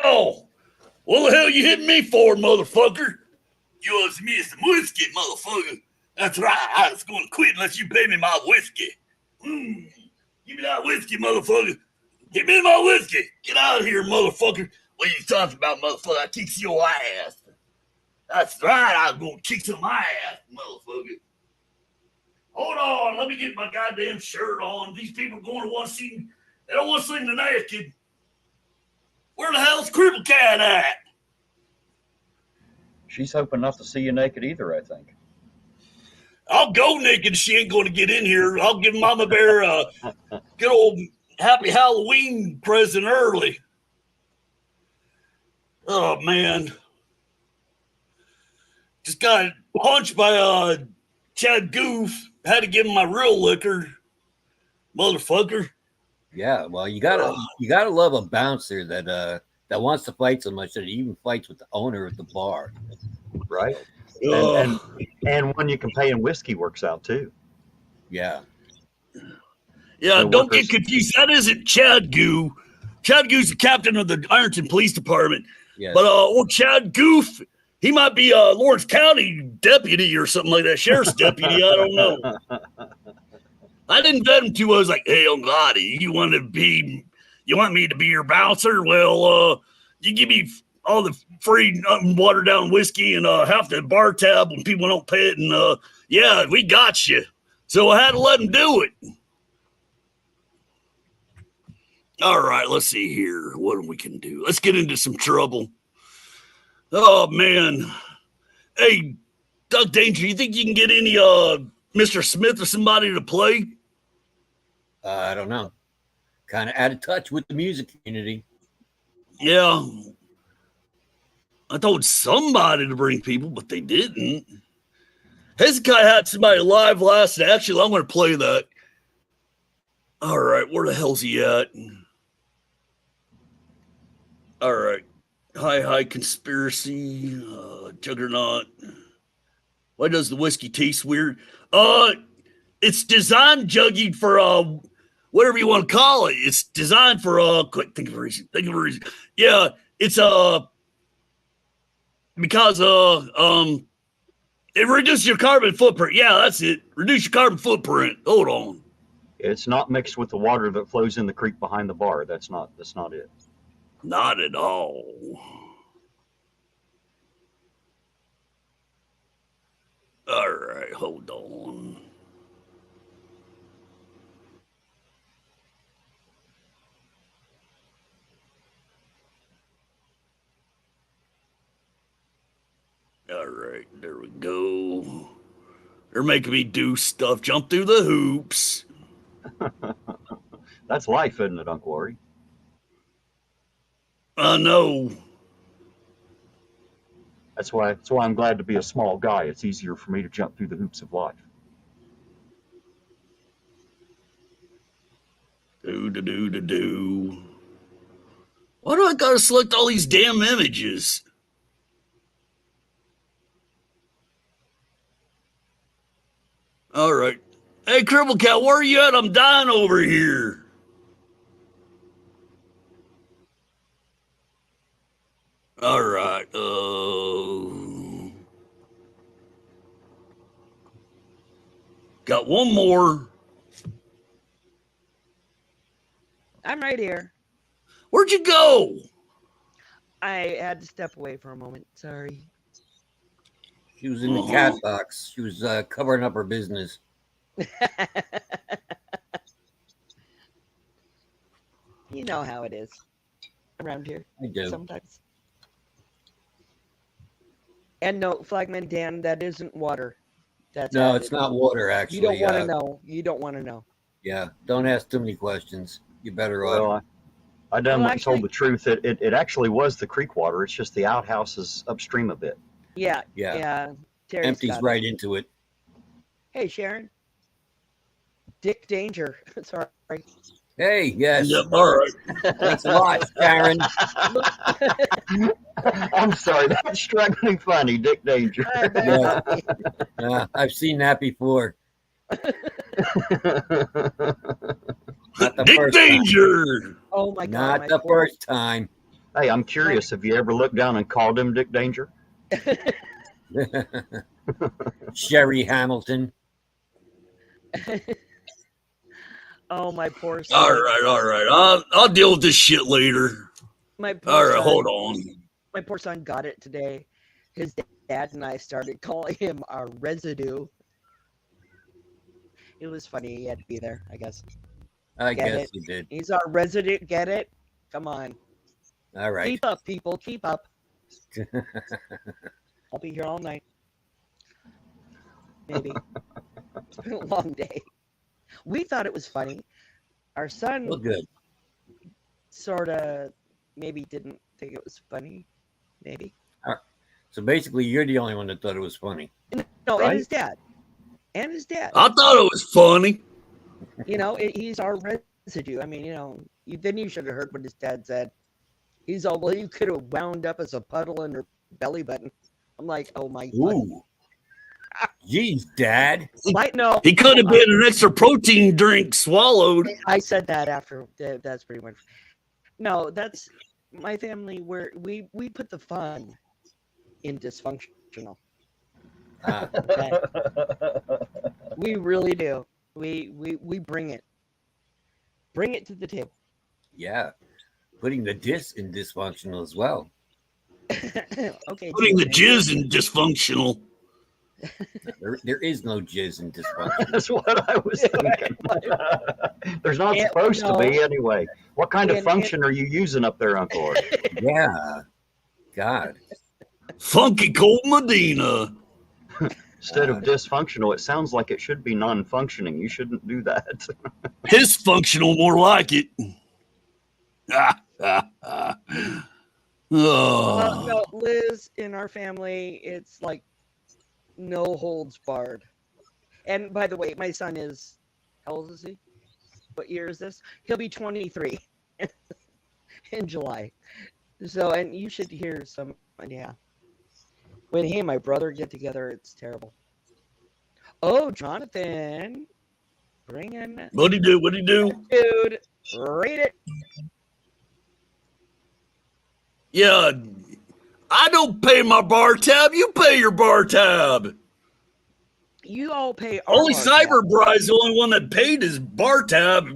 Oh, what the hell you hitting me for, motherfucker? You owes me some whiskey, motherfucker. That's right. I was going to quit unless you pay me my whiskey. Give me that whiskey, motherfucker. Give me my whiskey. Get out of here, motherfucker. What are you talking about, motherfucker? I kick your ass. That's right. I'm going to kick some ass, motherfucker. Hold on. Let me get my goddamn shirt on. These people are going to want to see. They don't want to see me naked. Where the hell's Crippled Cat at? She's hoping not to see you naked either, I think. I'll go naked. She ain't going to get in here. I'll give Mama Bear a good old happy Halloween present early. Oh, man. Just got punched by Chad Goof. Had to give him my real liquor. Motherfucker. Yeah, well, you gotta love a bouncer that wants to fight so much that he even fights with the owner of the bar. Right. And when you can pay in whiskey works out too. Yeah. Yeah, don't get confused. That isn't Chad Goo. Chad Goo's the captain of the Ironton Police Department. Yes. But old Chad Goof, he might be a Lawrence County deputy or something like that, sheriff's deputy. I don't know. I didn't vet him too. I was like, hey, Uncle Artie, you want me to be your bouncer? Well, you give me all the free watered down whiskey and half the bar tab when people don't pay it. And yeah, we got you. So I had to let him do it. All right, let's see here. What we can do. Let's get into some trouble. Oh, man. Hey, Duck Danger, you think you can get any Mr. Smith or somebody to play? I don't know. Kind of out of touch with the music community. Yeah. I told somebody to bring people, but they didn't. Hezekiah had somebody live last night. Actually, I'm going to play that. All right, where the hell's he at? All right. Hi, conspiracy. Juggernaut. Why does the whiskey taste weird? It's designed, Juggy, for whatever you want to call it. It's designed for quick, think of a reason. Yeah, it's because it reduces your carbon footprint. Yeah, that's it. Reduce your carbon footprint. Hold on. It's not mixed with the water that flows in the creek behind the bar. That's not it. Not at all. All right, hold on. All right, there we go. They're making me do stuff, jump through the hoops. That's life, isn't it, Uncle Artie? I know. That's why I'm glad to be a small guy. It's easier for me to jump through the hoops of life. Do. Why do I gotta select all these damn images? All right. Hey, Crippled Cat, where are you at? I'm dying over here. All right. Got one more. I'm right here. Where'd you go? I had to step away for a moment. Sorry. She was in the cat box. She was covering up her business. You know how it is around here. I do. Sometimes. And no, Flagman Dan, that isn't water. That's No, added. it's not water, actually. You don't want to know. You don't want to know. Yeah, don't ask too many questions. You're better off. Well, I done Well, told the truth. It actually was the creek water. It's just the outhouse is upstream a bit. Yeah. Yeah. Yeah. Terry's Empties got right it. into it. Hey, Sharon. Dick Danger. Sorry. Hey, yes. Yep, all right. Thanks a lot, Sharon. I'm sorry, that's struggling funny, Dick Danger. Yeah. I've seen that before. Not the Dick first Danger. time. Oh my God. Not my the poor- first time. Hey, I'm curious. Have you ever looked down and called him Dick Danger? Sherry Hamilton. Oh, my poor son. All right. I'll deal with this shit later. My poor All right, son, hold on. My poor son got it today. His dad and I started calling him our residue. It was funny. He had to be there, I guess. I Get guess it? you did. He's our resident. Get it? Come on. All right. Keep up, people. Keep up. I'll be here all night. Maybe. It's been a long day. We thought it was funny. Our son Well, good. sort of maybe didn't think it was funny. Maybe. So basically, you're the only one that thought it was funny. No, Right? and his dad. And his dad. I thought it was funny. You know, he's our residue. I mean, you know, then you should have heard what his dad said. He's all, well, you could have wound up as a puddle in her belly button. I'm like, oh my God. Ooh. Jeez, Dad. Might know. He could have been an extra protein drink swallowed. I said that after. That's pretty much. No, that's my family where we put the fun in dysfunctional. Okay. We really do. We bring it. Bring it to the table. Yeah. Putting the dis in dysfunctional as well. Okay. Putting the jizz in dysfunctional. There is no jizz in dysfunctional. That's what I was thinking. There's not supposed to be anyway. What kind of function are you using up there, Uncle Art? Yeah. God. Funky Cold Medina. Instead of dysfunctional, it sounds like it should be non-functioning. You shouldn't do that. His functional, more like it. Oh. No, Liz, in our family, it's like no holds barred. And by the way, my son is, how old is he? What year is this? He'll be 23 in July. So, and you should hear some, yeah. When he and my brother get together, it's terrible. Oh, Jonathan, bring in. What'd he do? What'd he do? Dude, read it. Yeah, I don't pay my bar tab. You pay your bar tab. You all pay our Only bar tab Cyberbry's the only one that paid his bar tab.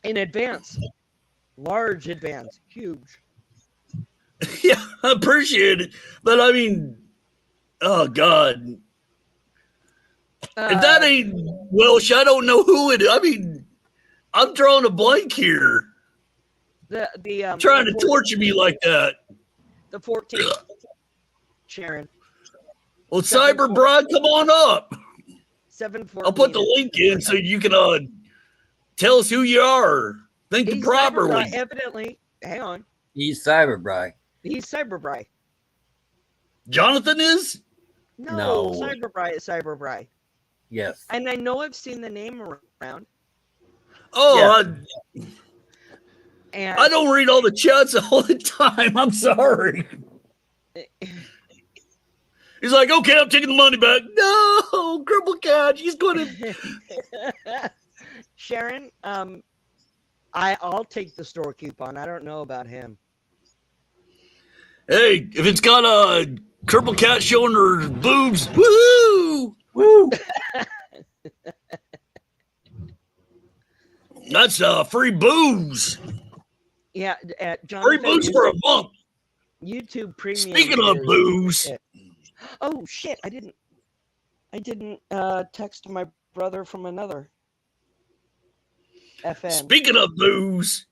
in advance. Large advance. Huge. Yeah, I appreciate it. But I mean, oh God. If that ain't Welsh, I don't know who it is. I mean, I'm drawing a blank here. Trying to torture me like that. The 14th. Sharon. Well, Cyberbry, come on up. 714. I'll put the link in so you can tell us who you are. Think He's properly. Cyberbry, evidently. Hang on. He's Cyberbry. He's Cyberbry. Jonathan is? No. No. Cyberbry is Cyberbry. Yes. And I know I've seen the name around. Oh, Yeah. And I don't read all the chats all the time. I'm sorry. He's like, okay, I'm taking the money back. No, Crippled Cat, she's going to. Sharon, I'll take the store coupon. I don't know about him. Hey, if it's got a Crippled Cat showing her boobs, woo! Woo! That's free booze. Yeah, Free booze for a month. YouTube Premium. Speaking of booze. Oh shit! I didn't text my brother from another FM. Speaking of booze,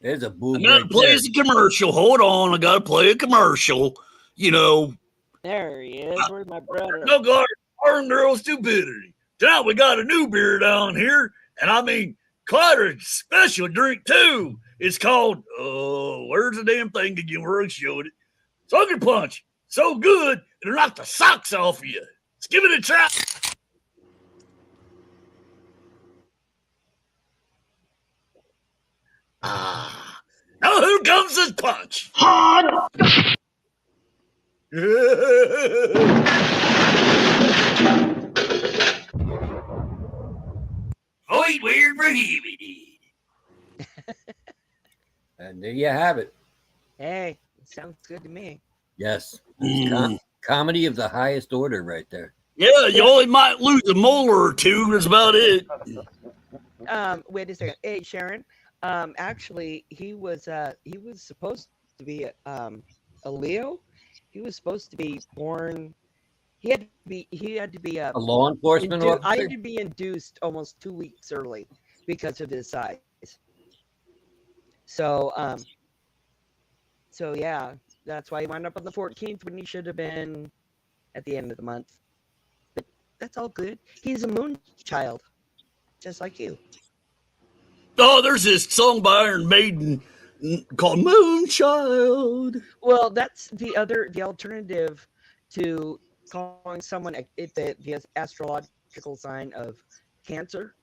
there's a booze. I gotta play a commercial. Hold on, I gotta play a commercial. You know. There he is. Where's my brother? No garden girl stupidity. Tonight we got a new beer down here, and I mean quite a special drink too. It's called where's the damn thing again? Where I showed it? Sucker Punch. So good it'll knock the socks off of you. Let's give it a try. Now who comes this punch? Hot. Void weird prohibited. And there you have it. Hey, sounds good to me. Yes. Comedy of the highest order right there. Yeah, you only might lose a molar or two. That's about it. Wait a second. Hey, Sharon. Actually, he was supposed to be a Leo. He was supposed to be born. He had to be a law enforcement officer. I had to be induced almost 2 weeks early because of his size. So yeah, that's why he wound up on the 14th when he should have been at the end of the month. But that's all good. He's a moon child, just like you. Oh, there's this song by Iron Maiden called Moonchild. Well, that's the alternative to calling someone the astrological sign of Cancer.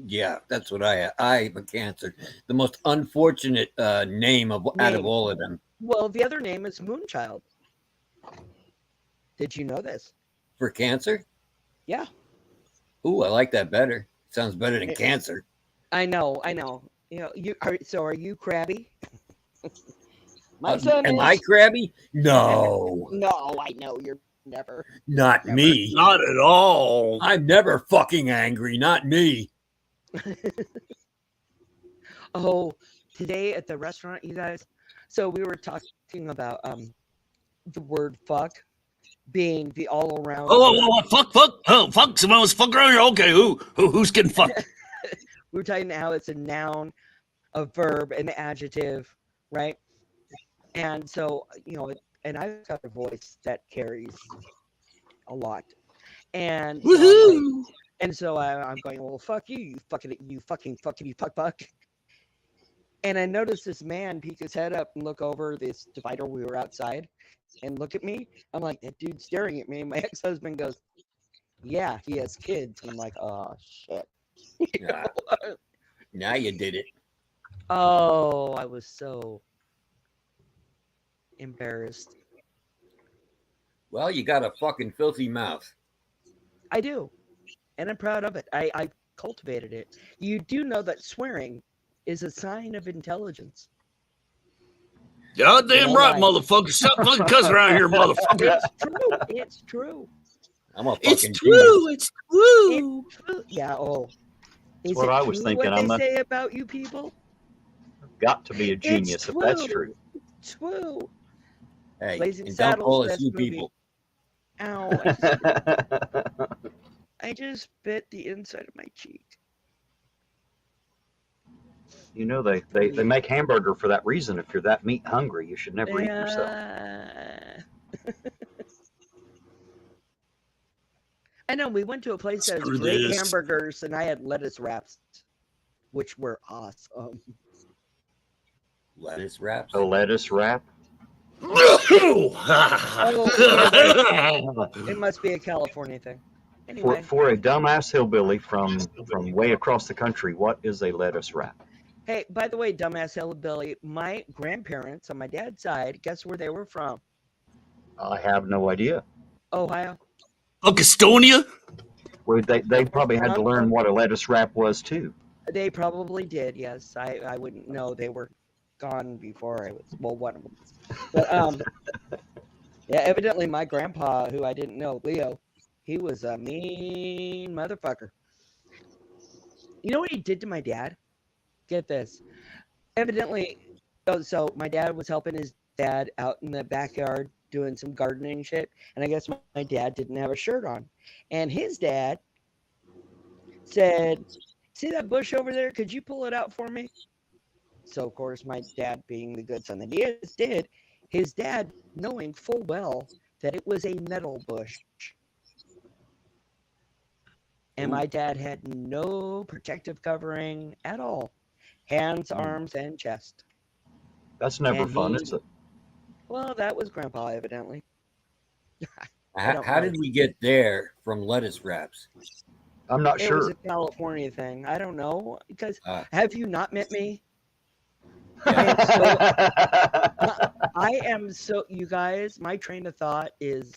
Yeah, that's what I have a Cancer. The most unfortunate name out of all of them. Well, the other name is Moonchild. Did you know this? For Cancer? Yeah. Ooh, I like that better. Sounds better than Cancer. I know. You know, are you crabby? My son am I crabby? No. No, I know you're never. Not me. Not at all. I'm never fucking angry. Not me. Oh, today at the restaurant, you guys. So we were talking about the word fuck being the all around. Fuck. Oh, fuck. Someone was fucking around here. Okay, who's getting fucked? We were talking how it's a noun, a verb, an adjective, right? And so, you know, and I've got a voice that carries a lot. And woohoo! So I'm going, well, fuck you, you fucking fuck. And I noticed this man peek his head up and look over this divider. We were outside and look at me. I'm like, that dude's staring at me. My ex-husband goes, yeah, he has kids. I'm like, oh, shit. Now you did it. Oh, I was so embarrassed. Well, you got a fucking filthy mouth. I do. And I'm proud of it. I cultivated it. You do know that swearing is a sign of intelligence. Goddamn right, motherfucker. Stop fucking cussing around here, motherfucker. It's true. I'm a fucking It's true. It's true. Yeah, Is what I was thinking. What they say about you people? Got to be a genius if that's true. True. Hey, Blazing and Saddles, don't call us best you movie. people. Ow. I just bit the inside of my cheek. You know, they make hamburger for that reason. If you're that meat hungry, you should never eat yourself. I know, we went to a place that has great hamburgers, and I had lettuce wraps, which were awesome. Lettuce wraps? A lettuce wrap? It must be a California thing. Anyway. For a dumbass hillbilly from way across the country, what is a lettuce wrap? Hey, by the way, dumbass hillbilly, my grandparents on my dad's side, guess where they were from? I have no idea. Ohio. Oh, Gastonia? Well, they probably had to learn what a lettuce wrap was too. They probably did, yes. I wouldn't know. They were gone before I was, well, one of them. But, yeah, evidently my grandpa, who I didn't know, Leo, he was a mean motherfucker. You know what he did to my dad? Get this. Evidently, so my dad was helping his dad out in the backyard doing some gardening shit, and I guess my dad didn't have a shirt on. And his dad said, "See that bush over there? Could you pull it out for me?" So, of course, my dad, being the good son that he is, did. His dad, knowing full well that it was a nettle bush. And my dad had no protective covering at all. Hands, arms, and chest. That's never fun, is it? Well, that was Grandpa, evidently. How did we get there from lettuce wraps? I'm not It sure. was a California thing. I don't know. Because have you not met me? You guys, my train of thought is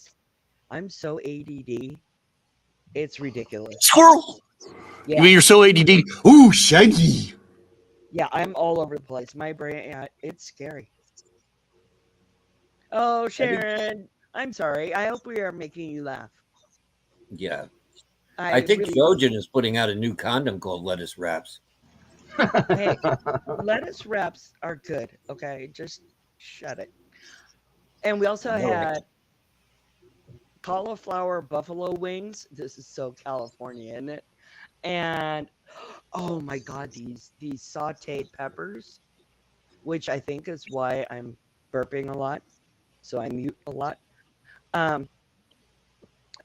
I'm so ADD. It's ridiculous. Squirrel. Yeah. You mean you're so ADD? Ooh, shaggy. Yeah, I'm all over the place. My brain, it's scary. Oh, Sharon, I'm sorry. I hope we are making you laugh. Yeah. I think Trojan is putting out a new condom called lettuce wraps. Hey, lettuce wraps are good. Okay, just shut it. And we also had cauliflower buffalo wings. This is so California, isn't it? And oh my God, these sauteed peppers, which I think is why I'm burping a lot, so I mute a lot.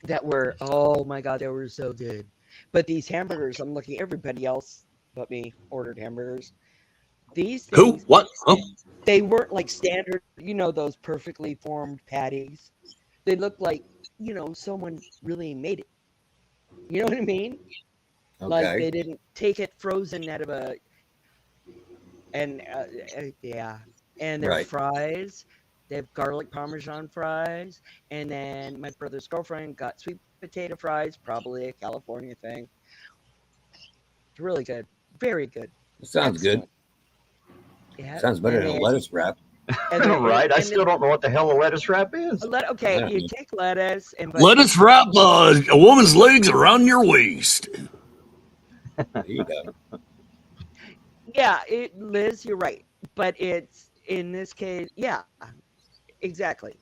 That were, oh my God, they were so good. But these hamburgers, I'm looking, everybody else but me ordered hamburgers. These things, Who? What? Oh. They weren't like standard, those perfectly formed patties. They looked like, someone really made it. You know what I mean? Okay. Like they didn't take it frozen out of and their Right. fries. They have garlic parmesan fries, and then my brother's girlfriend got sweet potato fries, probably a California thing. It's really good, very good. Sounds Excellent. good. Yeah. Sounds better than a lettuce wrap. Right? I still don't know what the hell a lettuce wrap is. Okay, Yeah. you take lettuce and Lettuce wrap a woman's legs around your waist. There you go. Yeah, Liz, you're right, but it's in this case, yeah, exactly.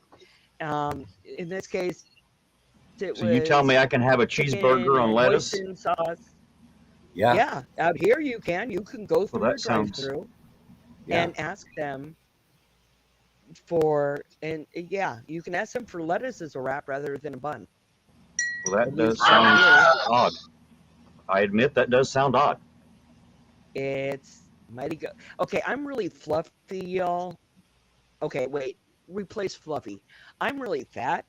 In this case, it So you tell me I can have a cheeseburger on lettuce? hoisin sauce. Yeah. Yeah, out here you can go through that a sounds- drive-through Yeah. and ask them for, and yeah, you can ask them for lettuce as a wrap rather than a bun. Well, that At does least sound around here. odd. I admit that does sound odd. It's mighty good. Okay, I'm really fluffy, y'all. Okay, wait. Replace fluffy. I'm really fat.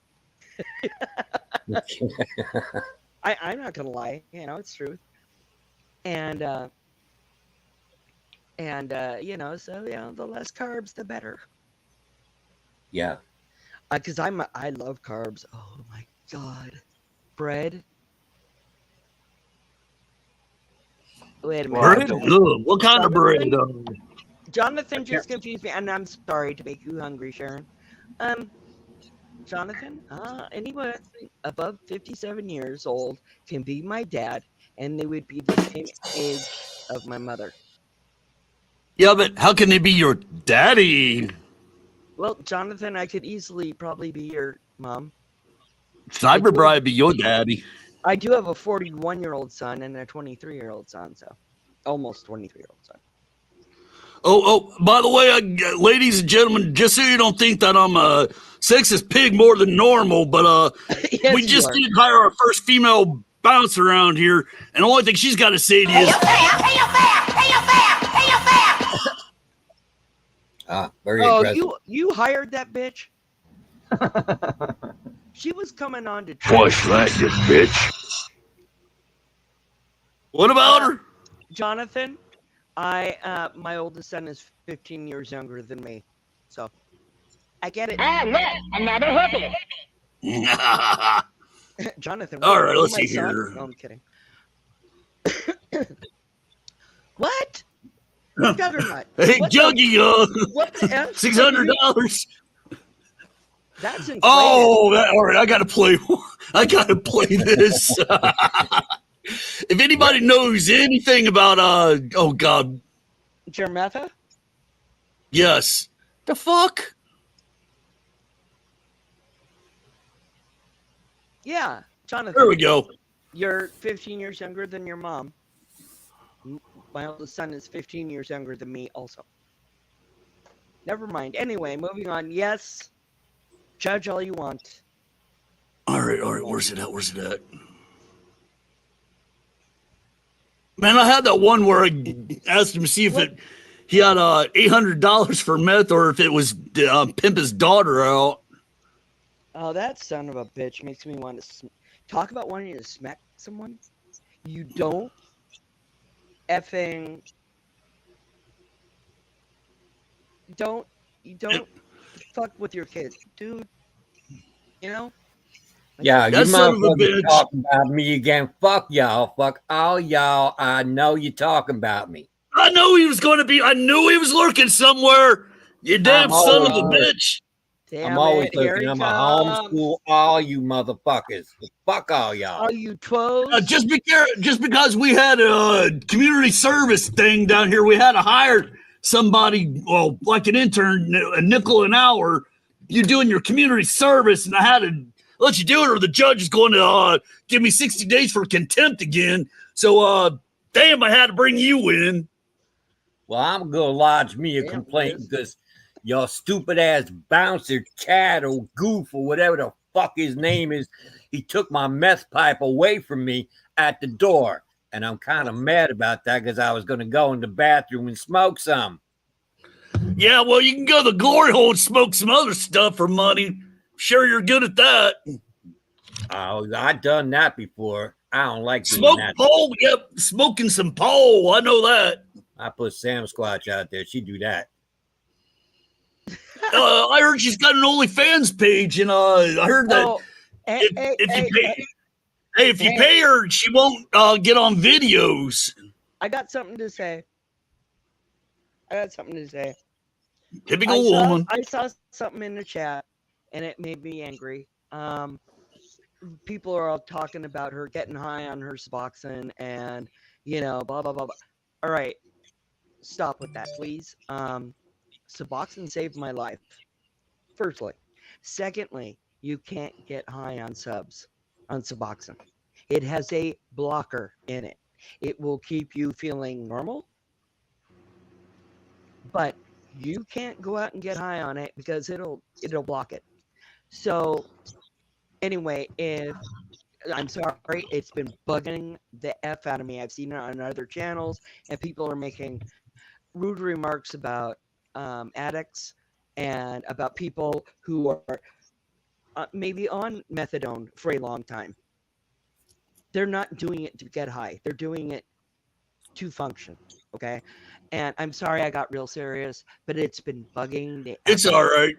I'm not gonna lie. It's truth. And so the less carbs, the better. Yeah. Because I love carbs. Oh my God, bread. Wait a minute. Bread? Ugh, what kind of bread? Jonathan just confused me, and I'm sorry to make you hungry, Sharon. Jonathan, anyone above 57 years old can be my dad, and they would be the same age of my mother. Yeah, but how can they be your daddy? Well, Jonathan, I could easily probably be your mom. Cyberbride be your daddy. I do have a 41-year-old son and a 23-year-old son, so almost 23-year-old son. Oh, by the way, ladies and gentlemen, just so you don't think that I'm a sexist pig more than normal, but Yes, we you just are. did hire our first female bouncer around here, and the only thing she's got to say to you is, very Oh, aggressive. you hired that bitch? She was coming on to Flashlight this bitch. what about her? Jonathan, my oldest son is 15 years younger than me, so I get it. Another hippie. Jonathan. All right, let's my see son? here. No, I'm kidding. What? Juggernaut. Hey, What Juggy, what the F? $600. That's inflated. Oh, all right. I gotta play. I gotta play this. If anybody knows anything about oh god, Germetha? yes, the fuck. Yeah, Jonathan. There we go. You're 15 years younger than your mom. My oldest son is 15 years younger than me also. Never mind. Anyway, moving on. Yes, judge all you want. All right. Where's it at? Man, I had that one where I asked him to see if he had $800 for meth or if it was pimp his daughter out. Oh, that son of a bitch makes me want to talk about wanting to smack someone. You don't effing don't fuck with your kids, dude. You know? Yeah, you That son of a motherfuckers bitch. talking about me again. Fuck y'all. Fuck all y'all. I know you talking about me. I know he was going to be. I knew he was lurking somewhere. You damn son of a always bitch. I'm always looking. I'm a homeschool all you motherfuckers. Fuck all y'all. All you twos. Just because we had a community service thing down here, we had to hire somebody, well, like an intern, a nickel an hour. You're doing your community service, and I had to let you do it, or the judge is going to give me 60 days for contempt again. So, damn, I had to bring you in. Well, I'm gonna lodge me a complaint because your stupid ass bouncer, Chad or Goof or whatever the fuck his name is, he took my meth pipe away from me at the door. And I'm kind of mad about that because I was going to go in the bathroom and smoke some. Yeah, well, you can go to the glory hole and smoke some other stuff for money. Sure, you're good at that. Oh, I've done that before. I don't like doing Smoke that. pole? Yep, smoking some pole. I know that. I put Sam Squatch out there. She do that. I heard she's got an OnlyFans page, and I heard that if you pay her, she won't get on videos. I got something to say. Typical woman. I saw something in the chat, and it made me angry. People are all talking about her getting high on her Suboxone, and blah blah blah blah. All right, stop with that, please. Suboxone saved my life. Firstly. Secondly, you can't get high on Suboxone. It has a blocker in it. It will keep you feeling normal, but you can't go out and get high on it because it'll block it. So anyway, I'm sorry, it's been bugging the F out of me. I've seen it on other channels, and people are making rude remarks about addicts and about people who are maybe on methadone for a long time. They're not doing it to get high. They're doing it to function. Okay. And I'm sorry I got real serious, but it's been bugging the It's all right.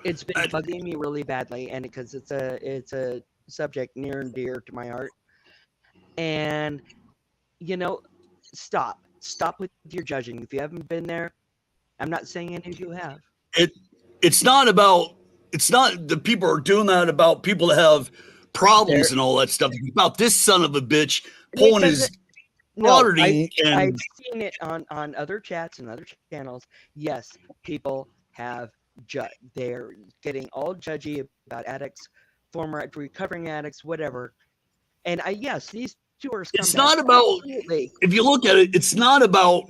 It's been bugging me really badly, and because it's a subject near and dear to my heart. And stop with your judging. If you haven't been there, I'm not saying any of you have. It's not the people are doing that about people that have problems and all that stuff. It's about this son of a bitch pulling his auditing. I've seen it on other chats and other channels. Yes, people have they're getting all judgy about addicts, former recovering addicts, whatever. And yes, these two are. It's not about. If you look at it, it's not about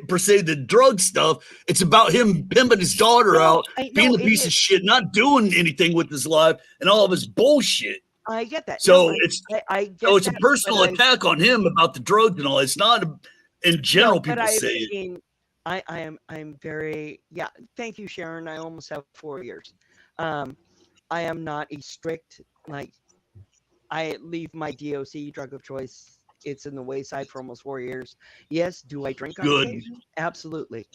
per se the drug stuff. It's about him pimping his daughter out, being a piece of shit, not doing anything with his life, and all of his bullshit. I get that. So it's a personal attack on him about the drugs and all. It's not in general. People say it. I'm very thank you, Sharon. I almost have 4 years. I am not a strict, I leave my DOC, drug of choice. It's in the wayside for almost 4 years. Yes, do I drink on occasion? Absolutely.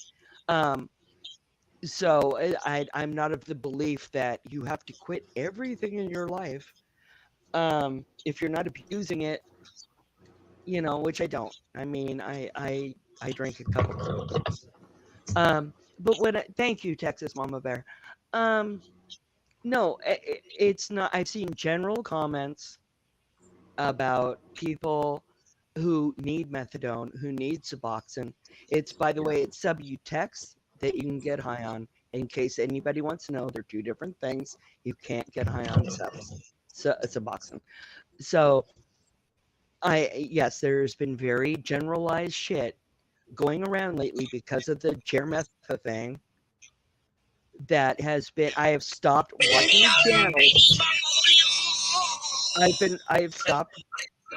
So I'm not of the belief that you have to quit everything in your life if you're not abusing it, which I don't. I mean, I drank a couple of times. But thank you, Texas Mama Bear. No, it's not. I've seen general comments about people who need methadone, who need Suboxone. It's, by the way, it's Subutex that you can get high on. In case anybody wants to know, they're two different things. You can't get high on Suboxone. So, yes, there's been very generalized shit going around lately because of the Jermetha thing. That has been. I have stopped watching channels. I have stopped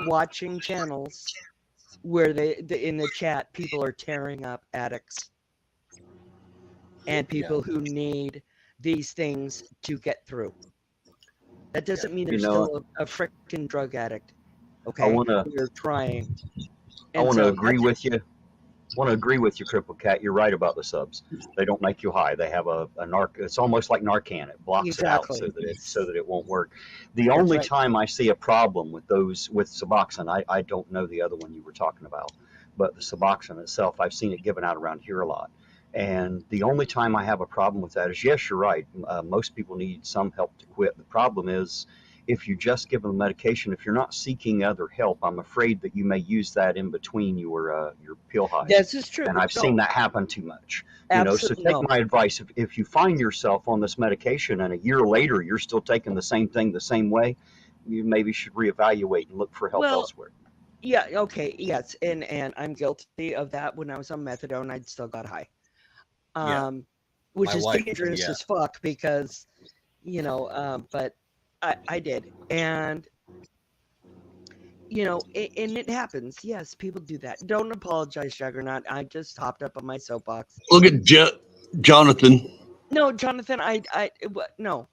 watching channels where in the chat people are tearing up addicts and people who need these things to get through. That doesn't mean they're still a freaking drug addict. Okay, I want to. You're trying. I want to agree with you. Crippled Cat. You're right about the subs. They don't make you high. They have a it's almost like Narcan. It blocks it out so that it won't work. The only time I see a problem with Suboxone, I don't know the other one you were talking about, but the Suboxone itself, I've seen it given out around here a lot. And the only time I have a problem with that is, yes, you're right. Most people need some help to quit. The problem is, if you just give them the medication, if you're not seeking other help, I'm afraid that you may use that in between your pill highs. This is true. And I've seen that happen too much. So take my advice. If you find yourself on this medication and a year later you're still taking the same thing the same way, you maybe should reevaluate and look for help elsewhere. Yeah, okay, yes. And I'm guilty of that. When I was on methadone, I still got high. Which is dangerous as fuck because, but I did. And, and it happens. Yes, people do that. Don't apologize, Juggernaut. I just hopped up on my soapbox. Look at Jonathan. No, Jonathan, no,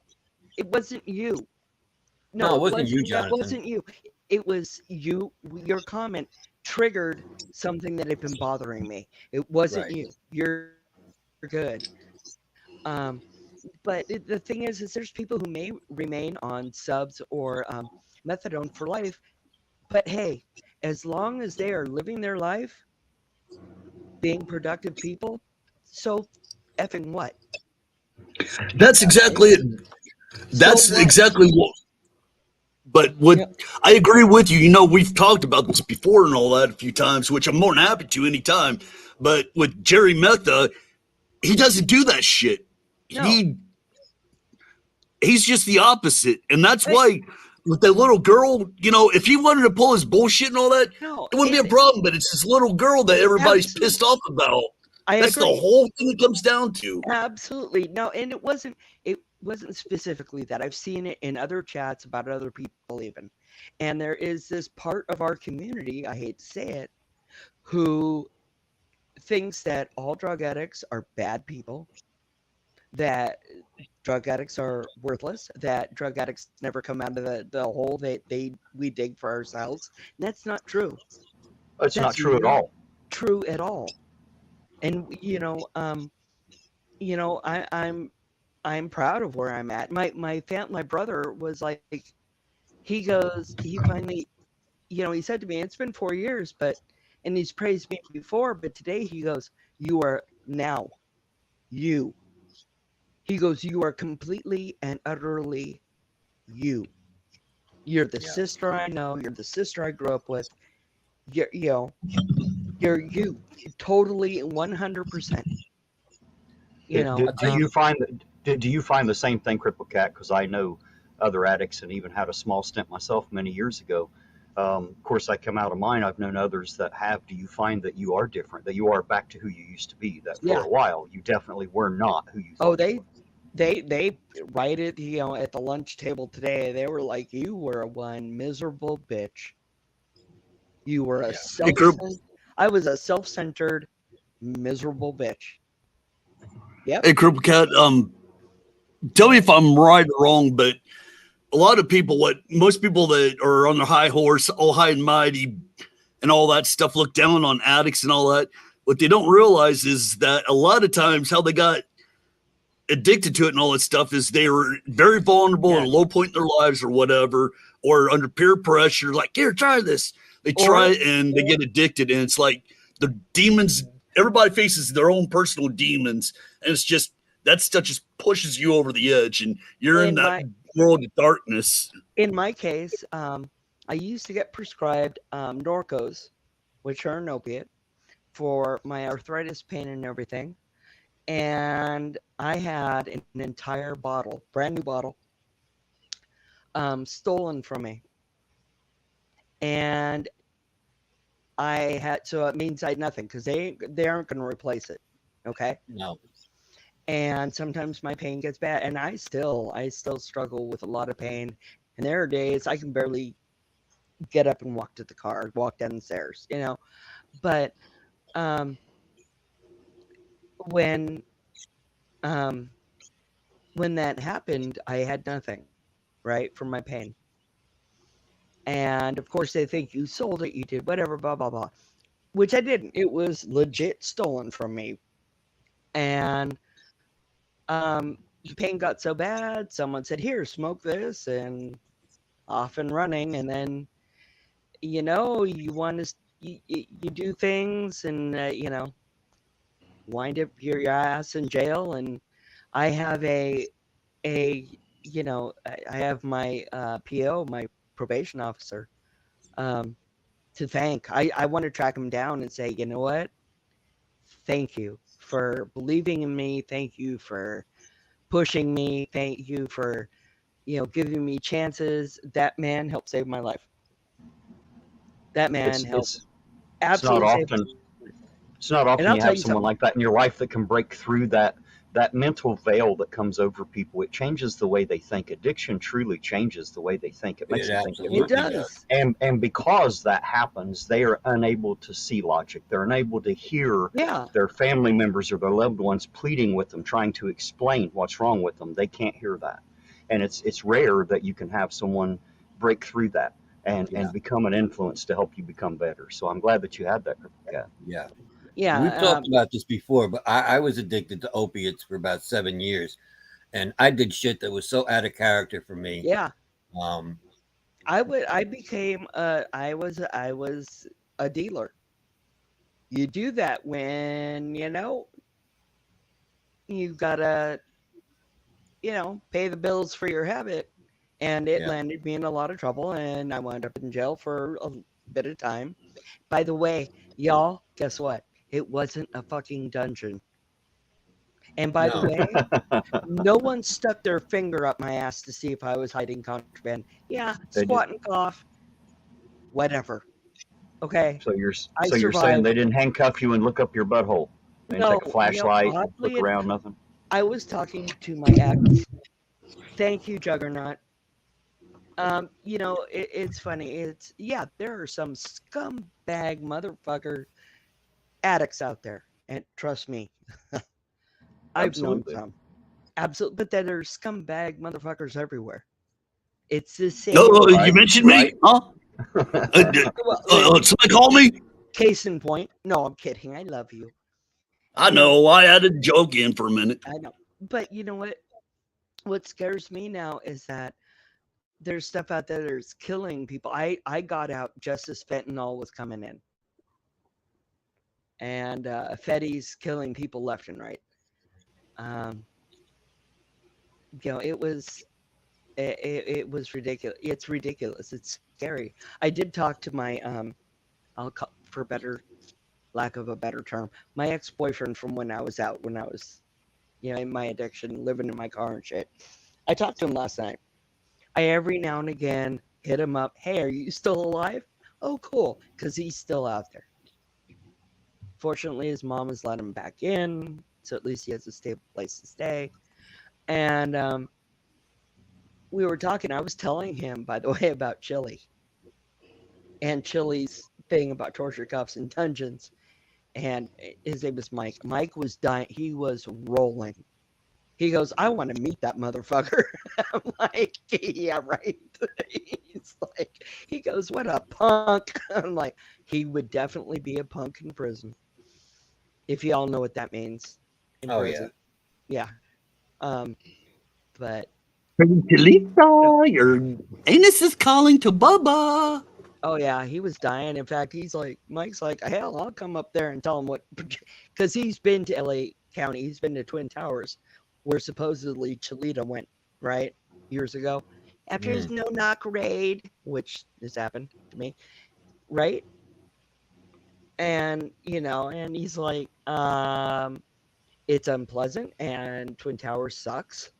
it wasn't you. No, it wasn't you, Jonathan. That wasn't you. It was you. Your comment triggered something that had been bothering me. It wasn't you. You're good. But the thing is there's people who may remain on subs or methadone for life. But hey, as long as they are living their life, being productive people, so effing what? That's exactly it. That's exactly what. But I agree with you. We've talked about this before and all that a few times, which I'm more than happy to anytime. But with Jerry Metha, he doesn't do that shit. No. He's just the opposite. And that's why with that little girl, if he wanted to pull his bullshit and all that, it wouldn't be a problem. But it's this little girl that everybody's pissed off about. That's the whole thing it comes down to. Absolutely. No, and it wasn't specifically that. I've seen it in other chats about other people even. And there is this part of our community, I hate to say it, who thinks that all drug addicts are bad people, that drug addicts are worthless, that drug addicts never come out of the hole that we dig for ourselves. And that's not true. That's not true at all. True at all. And I'm proud of where I'm at. My brother was like, he finally, he said to me, it's been 4 years, and he's praised me before, but today he goes, you are now you. He goes, you are completely and utterly you. You're the sister I know. You're the sister I grew up with. You're you. Totally 100%. Do you find the same thing, Crippled Cat? Because I know other addicts and even had a small stint myself many years ago. Of course, I come out of mine. I've known others that have. Do you find that you are different, that you are back to who you used to be? That for a while you definitely were not who you thought you were. They write it, at the lunch table today. They were like, you were one miserable bitch. You were I was a self-centered, miserable bitch. Yep. Hey, Crippled Cat, tell me if I'm right or wrong, but a lot of people, most people that are on their high horse, all high and mighty, and all that stuff, look down on addicts and all that. What they don't realize is that a lot of times how they got addicted to it and all that stuff is they were very vulnerable at a low point in their lives or whatever, or under peer pressure, like, here, try this. They try it and they get addicted, and it's like the demons. Everybody faces their own personal demons, and it's just that stuff just pushes you over the edge, and you're in that world of darkness. In my case, I used to get prescribed Norcos, which are an opiate, for my arthritis pain and everything. And I had an entire bottle, brand new bottle, stolen from me. And so it means I had nothing because they aren't going to replace it. Okay. No. And sometimes my pain gets bad, and I still struggle with a lot of pain. And there are days I can barely get up and walk to the car, walk down the stairs, you know. But when that happened, I had nothing, right, from my pain. And of course, they think you sold it, you did whatever, blah blah blah, which I didn't. It was legit stolen from me. And the pain got so bad, someone said, "Here, smoke this," and off and running. And then, you know, you want to you do things, and you know, wind up your ass in jail. And I have I have my PO, my probation officer, to thank. I want to track him down and say, you know what? Thank you for believing in me. Thank you for pushing me. Thank you for, you know, giving me chances. That man helped save my life. That man helped absolutely save my life. It's not often you have someone like that in your life that can break through that mental veil that comes over people. It changes the way they think. Addiction truly changes the way they think. It makes them think differently. It does. And because that happens, they are unable to see logic. They're unable to hear their family members or their loved ones pleading with them, trying to explain what's wrong with them. They can't hear that. And it's rare that you can have someone break through that and become an influence to help you become better. So I'm glad that you had that, Crippled Cat. Yeah. Yeah, we've talked about this before, but I was addicted to opiates for about 7 years, and I did shit that was so out of character for me. Yeah. I was a dealer. You do that when, you know, you gotta, you know, pay the bills for your habit, and it landed me in a lot of trouble, and I wound up in jail for a bit of time. By the way, y'all, guess what? It wasn't a fucking dungeon. And by the way, no one stuck their finger up my ass to see if I was hiding contraband. Yeah, squat and cough, whatever. Okay. So you're saying they didn't handcuff you and look up your butthole? They didn't take a flashlight, look around, nothing? I was talking to my ex. Thank you, Juggernaut. You know, it's funny. There are some scumbag motherfucker addicts out there, and trust me, I've known some. Absolutely, but there are scumbag motherfuckers everywhere. It's the same. You mentioned me, huh? Somebody call me. Case in point. No, I'm kidding. I love you. I know. I had a joke in for a minute. I know, but you know what? What scares me now is that there's stuff out there that's killing people. I got out just as fentanyl was coming in. And Fetty's killing people left and right. You know, it was ridiculous. It's ridiculous. It's scary. I did talk to my I'll call, for lack of a better term, my ex-boyfriend from when I was out, when I was, you know, in my addiction, living in my car and shit. I talked to him last night. I every now and again hit him up. Hey, are you still alive? Oh, cool, because he's still out there. Fortunately, his mom has let him back in, so at least he has a stable place to stay. And we were talking. I was telling him, by the way, about Chili and Chili's thing about torture cuffs and dungeons. And his name was Mike. Mike was dying. He was rolling. He goes, I want to meet that motherfucker. I'm like, yeah, right. He's like, he goes, what a punk. I'm like, he would definitely be a punk in prison. If y'all know what that means. Prison. Yeah. But Lisa, your anus is calling to Bubba. Oh yeah, he was dying. In fact, Mike's like, hell, I'll come up there and tell him what, because he's been to LA County. He's been to Twin Towers, where supposedly Cholita went, right? Years ago. after his no-knock raid, which has happened to me, right? And, you know, and he's like, it's unpleasant and Twin Towers sucks.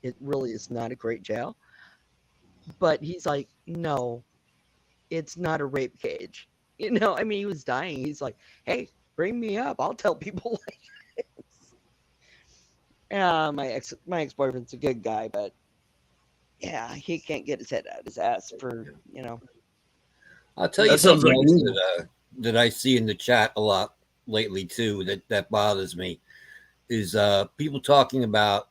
It really is not a great jail. But he's like, no, it's not a rape cage. You know, I mean, he was dying. He's like, hey, bring me up. I'll tell people like this. My ex-boyfriend's a good guy, but yeah, he can't get his head out of his ass for, you know. I'll tell you something else that I see in the chat a lot lately too that bothers me is people talking about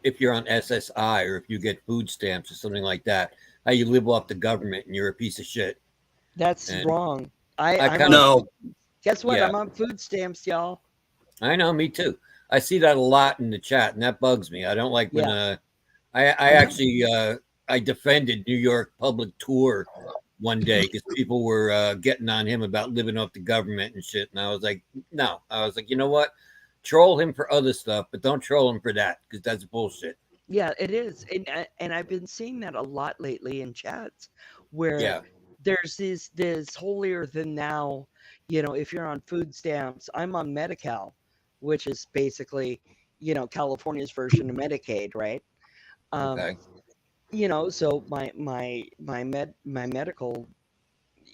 if you're on SSI or if you get food stamps or something like that, how you live off the government and you're a piece of shit. That's wrong. I know. Guess what? Yeah. I'm on food stamps, y'all. I know, me too. I see that a lot in the chat, and that bugs me. I don't like when I actually I defended New York Public Tour one day because people were getting on him about living off the government and shit, and I was like, no. I was like, you know what? Troll him for other stuff, but don't troll him for that because that's bullshit. Yeah, it is, and I've been seeing that a lot lately in chats where there's this holier than thou. You know, if you're on food stamps, I'm on Medi-Cal, which is basically, you know, California's version of Medicaid, right? Okay. You know, so my medical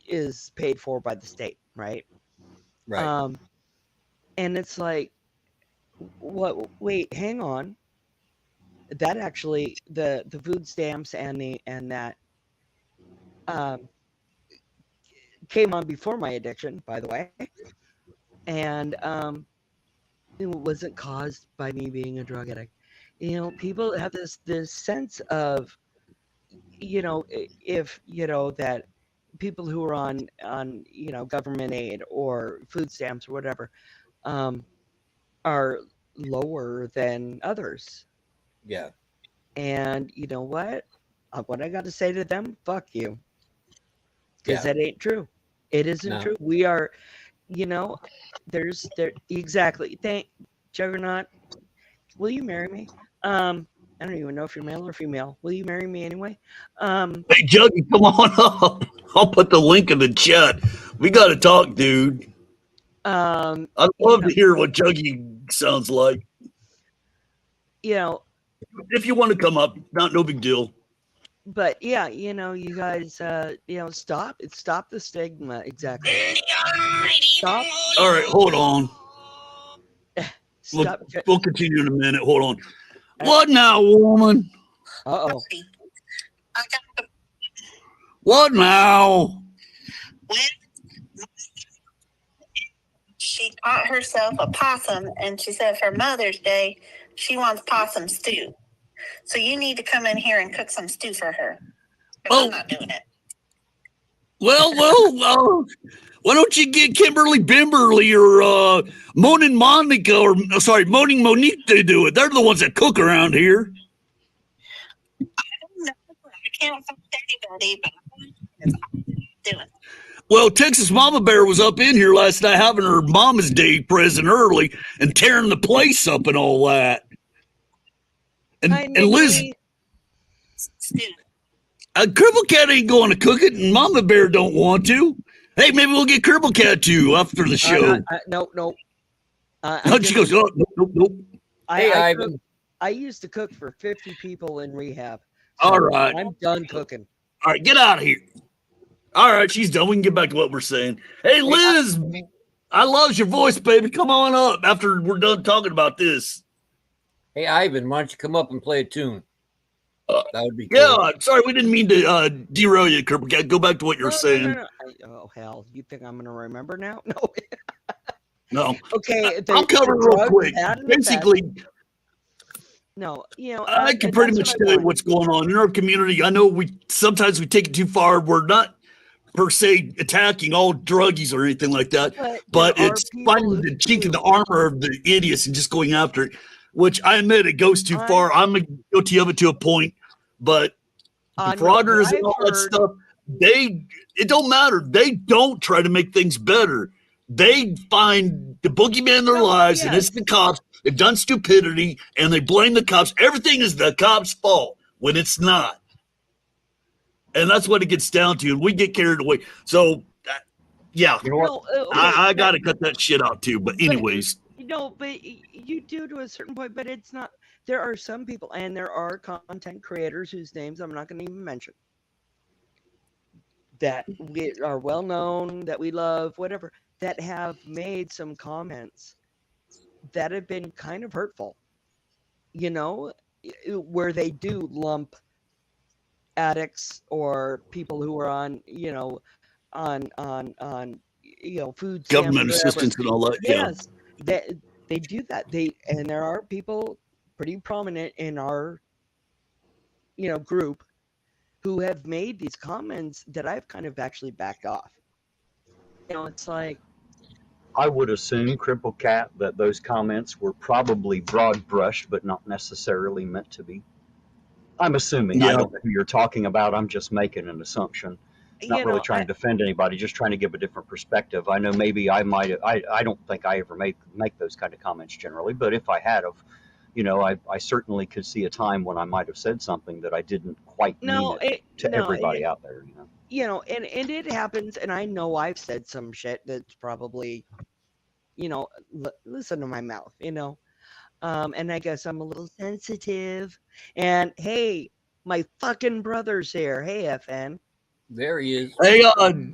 is paid for by the state, right? Right. And it's like, what? Wait, hang on. That actually, the food stamps and that came on before my addiction, by the way, and it wasn't caused by me being a drug addict. You know, people have this sense of, you know, if you know that people who are on you know government aid or food stamps or whatever are lower than others. Yeah. And you know what? What I got to say to them? Fuck you. Because that ain't true. It isn't true. We are, you know, there exactly. Thank Juggernaut. Will you marry me? I don't even know if you're male or female. Will you marry me anyway? Hey, Juggy, come on up. I'll put the link in the chat. We got to talk, dude. I'd love to hear what Juggy sounds like. You know, if you want to come up, no big deal. But yeah, you know, you guys, you know, stop the stigma. Exactly. Stop. All right, hold on. Stop. We'll continue in a minute. Hold on. What now, woman? Uh-oh. What now? She caught herself a possum, and she said for Mother's Day, she wants possum stew. So you need to come in here and cook some stew for her. I'm not doing it. Well, why don't you get Kimberly Bimberly or Moaning Monica or Moaning Monique to do it? They're the ones that cook around here. I don't know. I can't find anybody, but I'm doing it. Well, Texas Mama Bear was up in here last night having her Mama's Day present early and tearing the place up and all that. And Liz, Crippled Cat ain't going to cook it, and Mama Bear don't want to. Hey, maybe we'll get Crippled Cat too after the show. No. She goes, oh, nope. I used to cook for 50 people in rehab. So all right. I'm done cooking. All right, get out of here. All right, she's done. We can get back to what we're saying. Hey, Liz, I love your voice, baby. Come on up after we're done talking about this. Hey, Ivan, why don't you come up and play a tune? That would be cool. Yeah, sorry, we didn't mean to derail you, Crippled Cat. Go back to what you're saying. No. Oh, hell. You think I'm going to remember now? No. No. Okay. I'll cover it real quick. Basically, no, you know. I can pretty much tell you what's going on in our community. I know sometimes we take it too far. We're not per se attacking all druggies or anything like that, but it's finding the chink in the armor of the idiots and just going after it, which I admit it goes too far. I'm guilty of it to a point, but the frauders and all that stuff, it don't matter. They don't try to make things better. They find the boogeyman in their lives, and it's the cops. They've done stupidity, and they blame the cops. Everything is the cops' fault. when it's not. And that's what it gets down to. And we get carried away. So, yeah, You know what? I got to cut that shit out too. But anyways. But you do to a certain point, but it's not. There are some people, and there are content creators whose names I'm not going to even mention, that we are well known, that we love, whatever, that have made some comments that have been kind of hurtful, you know, where they do lump addicts or people who are on, you know, on food Government stamps, assistance and all that. yes, they do that. And there are people pretty prominent in our, you know, group who have made these comments that I've kind of actually backed off. You know, it's like, I would assume, Crippled Cat, that those comments were probably broad brushed, but not necessarily meant to be. I'm assuming. I don't know who you're talking about. I'm just making an assumption. Not really trying to defend anybody, just trying to give a different perspective. I know maybe I might have, I don't think I ever make those kind of comments generally, but if I had of, you know, I certainly could see a time when I might have said something that I didn't quite mean to everybody out there, you know. You know, and it happens, and I know I've said some shit that's probably, you know, listen to my mouth, you know. And I guess I'm a little sensitive. And hey, my fucking brother's here. Hey, FN. There he is. Hey,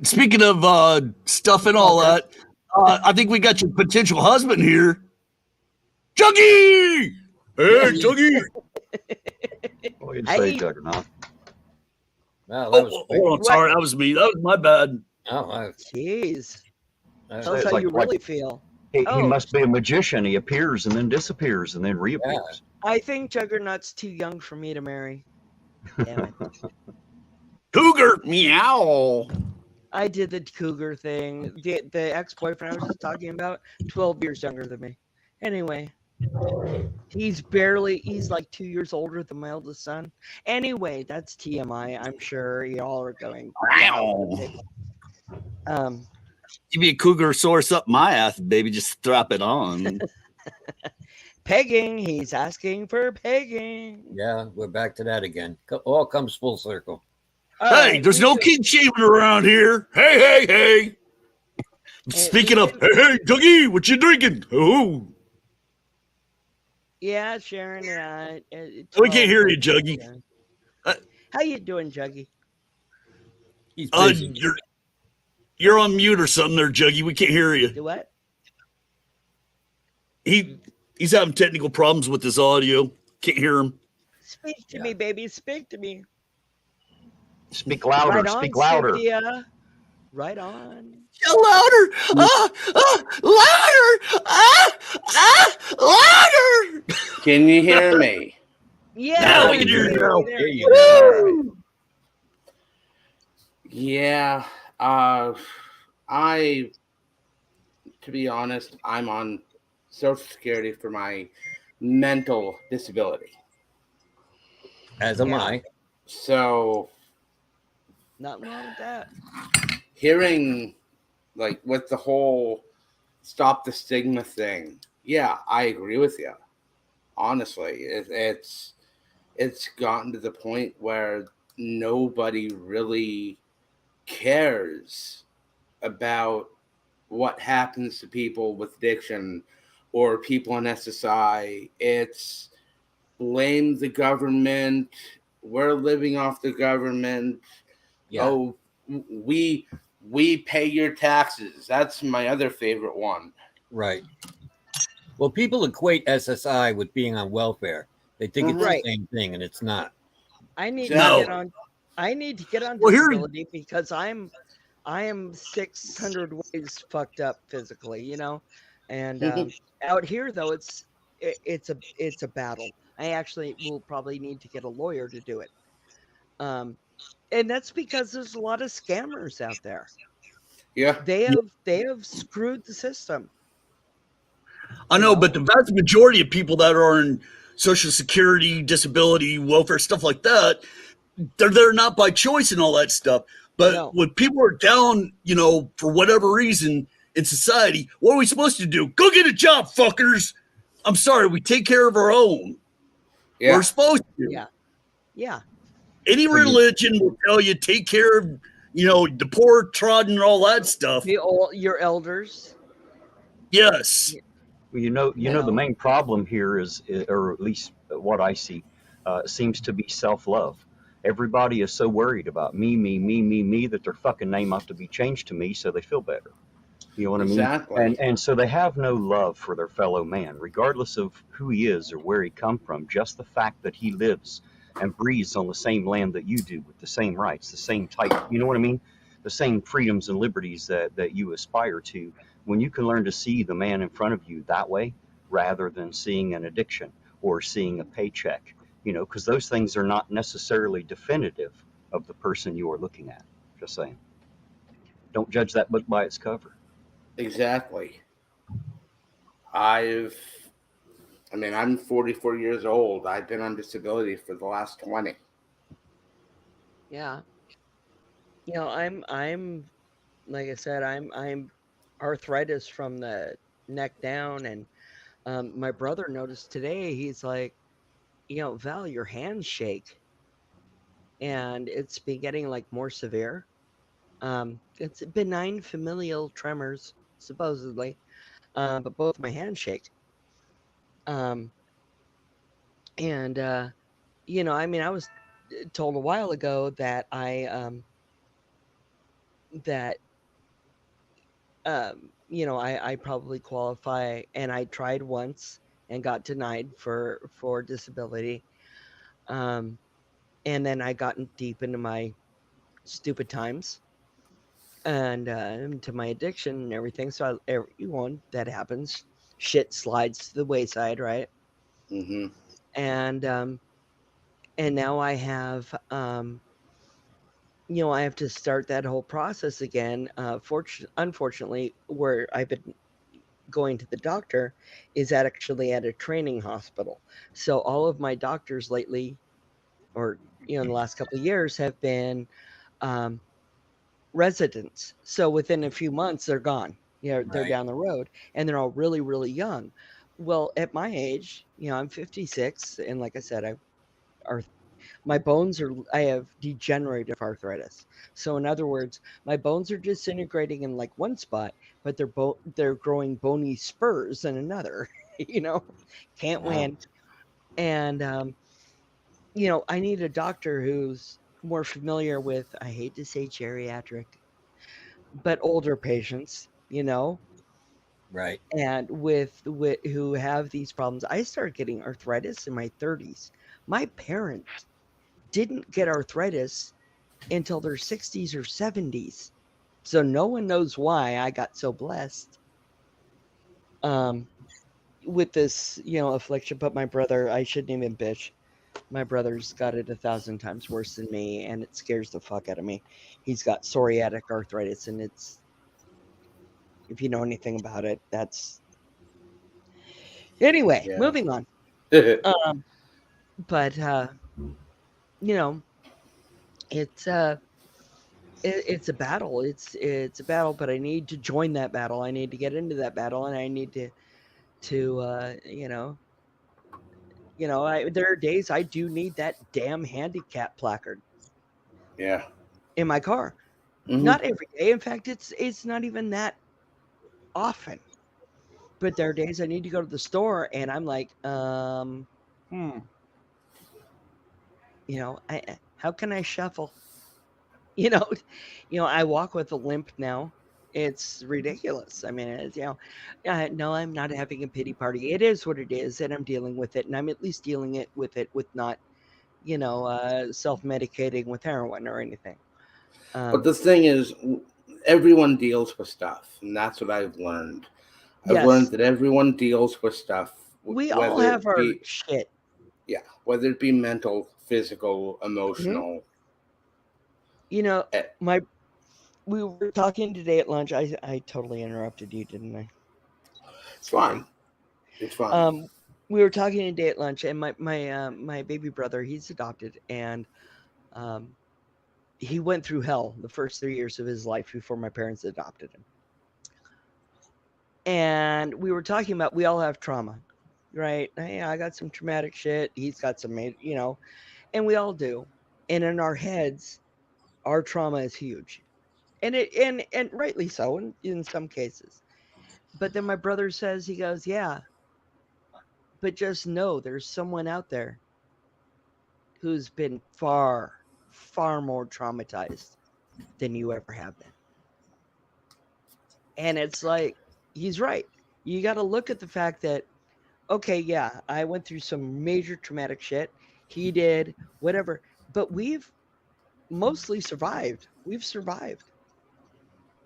speaking of stuff and all that, I think we got your potential husband here. Juggy! Hey, Juggy! Well, you'd say Juggernaut. Hold on, sorry, that was me. That was my bad. Oh, jeez. Tell us It's how like- you like- really feel. He must be a magician. He appears and then disappears and then reappears. I think Juggernaut's too young for me to marry. Damn it. Cougar, meow. I did the cougar thing. The ex-boyfriend I was just talking about, 12 years younger than me. Anyway, he's like 2 years older than my oldest son. Anyway, that's TMI. I'm sure y'all are going. Give me a cougar source up my ass, baby. Just strap it on. Pegging. He's asking for pegging. Yeah, we're back to that again. All comes full circle. Hey, there's no kid shaming around here. Hey. Speaking of, hey, Dougie, what you drinking? Oh. Yeah, Sharon. We can't hear you, Juggy. How you doing, Juggy? You're on mute or something there, Juggy. We can't hear you. Do what? He's having technical problems with his audio. Can't hear him. Speak to me, baby. Speak to me. Speak louder. Right on, Speak louder. Cynthia. Right on. Louder! Louder! Can you hear me? Yeah. Now we can hear you. There you go. Right. Yeah. To be honest, I'm on Social Security for my mental disability. As am I. So, nothing wrong with that. Hearing, like, with the whole stop the stigma thing, yeah, I agree with you. Honestly, it's gotten to the point where nobody really cares about what happens to people with addiction or people in SSI. It's blame the government. We're living off the government. Yeah. Oh, we pay your taxes. That's my other favorite one. Right. Well, people equate SSI with being on welfare. They think it's Right. the same thing, and it's not. I need No. to get on. I need to get on Well, here- disability because I am 600 ways fucked up physically, you know. And out here though, it's a battle. I actually will probably need to get a lawyer to do it. And that's because there's a lot of scammers out there. Yeah. They have screwed the system. I know, but the vast majority of people that are in Social Security, disability, welfare, stuff like that, they're not by choice and all that stuff. But when people are down, you know, for whatever reason in society, what are we supposed to do? Go get a job, fuckers. I'm sorry, we take care of our own. Yeah. We're supposed to. Yeah. Yeah. Any religion will tell you take care of, the poor, trodden, and all that stuff. Your elders. Yes. Well, the main problem here is, or at least what I see, seems to be self-love. Everybody is so worried about me that their fucking name ought to be changed to me so they feel better. You know what I mean? Exactly. And so they have no love for their fellow man, regardless of who he is or where he come from. Just the fact that he lives and breathes on the same land that you do, with the same rights, the same type, you know what I mean? The same freedoms and liberties that you aspire to. When you can learn to see the man in front of you that way, rather than seeing an addiction or seeing a paycheck, because those things are not necessarily definitive of the person you are looking at. Just saying. Don't judge that book by its cover. Exactly. I'm 44 years old. I've been on disability for the last 20. Yeah. I'm like I said, I'm arthritis from the neck down, and my brother noticed today. He's like, Val, your hands shake, and it's been getting like more severe. It's benign familial tremors, supposedly, but both my hands shake. And I was told a while ago that I probably qualify, and I tried once and got denied for disability. And then I got deep into my stupid times and into my addiction and everything. So everyone that happens, shit slides to the wayside, right? Mm-hmm. And now I have I have to start that whole process again. Unfortunately, where I've been going to the doctor is actually at a training hospital. So all of my doctors lately, or in the last couple of years, have been residents. So within a few months, they're gone. They're Right. down the road, and they're all really, really young. Well, at my age, I'm 56, and like I said, my bones I have degenerative arthritis. So in other words, my bones are disintegrating in like one spot, but they're growing bony spurs in another. Can't Wow. win. And I need a doctor who's more familiar with, I hate to say geriatric, but older patients, Right. and with who have these problems. I started getting arthritis in my 30s. My parents didn't get arthritis until their 60s or 70s. So no one knows why I got so blessed with this, affliction. But my brother, I shouldn't even bitch. My brother's got it 1,000 times worse than me, and it scares the fuck out of me. He's got psoriatic arthritis, and if you know anything about it, that's anyway. Yeah. Moving on. But it's it's a battle. It's a battle, but I need to join that battle. I need to get into that battle, and I need to there are days I do need that damn handicap placard. Yeah. In my car. Mm-hmm. Not every day. In fact, it's not even that often. But there are days I need to go to the store, and I'm like, how can I shuffle? I walk with a limp now. It's ridiculous. I mean, no, I'm not having a pity party. It is what it is, and I'm dealing with it, and I'm at least dealing with it with not, self-medicating with heroin or anything. But the thing is, everyone deals with stuff, and that's what I've learned. I've learned that everyone deals with stuff. We all have our shit. Yeah, whether it be mental, physical, emotional. We were talking today at lunch. I totally interrupted you, didn't I? It's fine. It's fine. We were talking today at lunch, and my baby brother, he's adopted, and he went through hell the first 3 years of his life before my parents adopted him. And we were talking about we all have trauma, right? I got some traumatic shit. He's got some, And we all do. And in our heads, our trauma is huge. And rightly so in some cases. But then my brother says, he goes, yeah, but just know there's someone out there who's been far, far more traumatized than you ever have been. And it's like, he's right. You got to look at the fact that, okay, yeah, I went through some major traumatic shit. He did, whatever. But we've mostly survived. We've survived.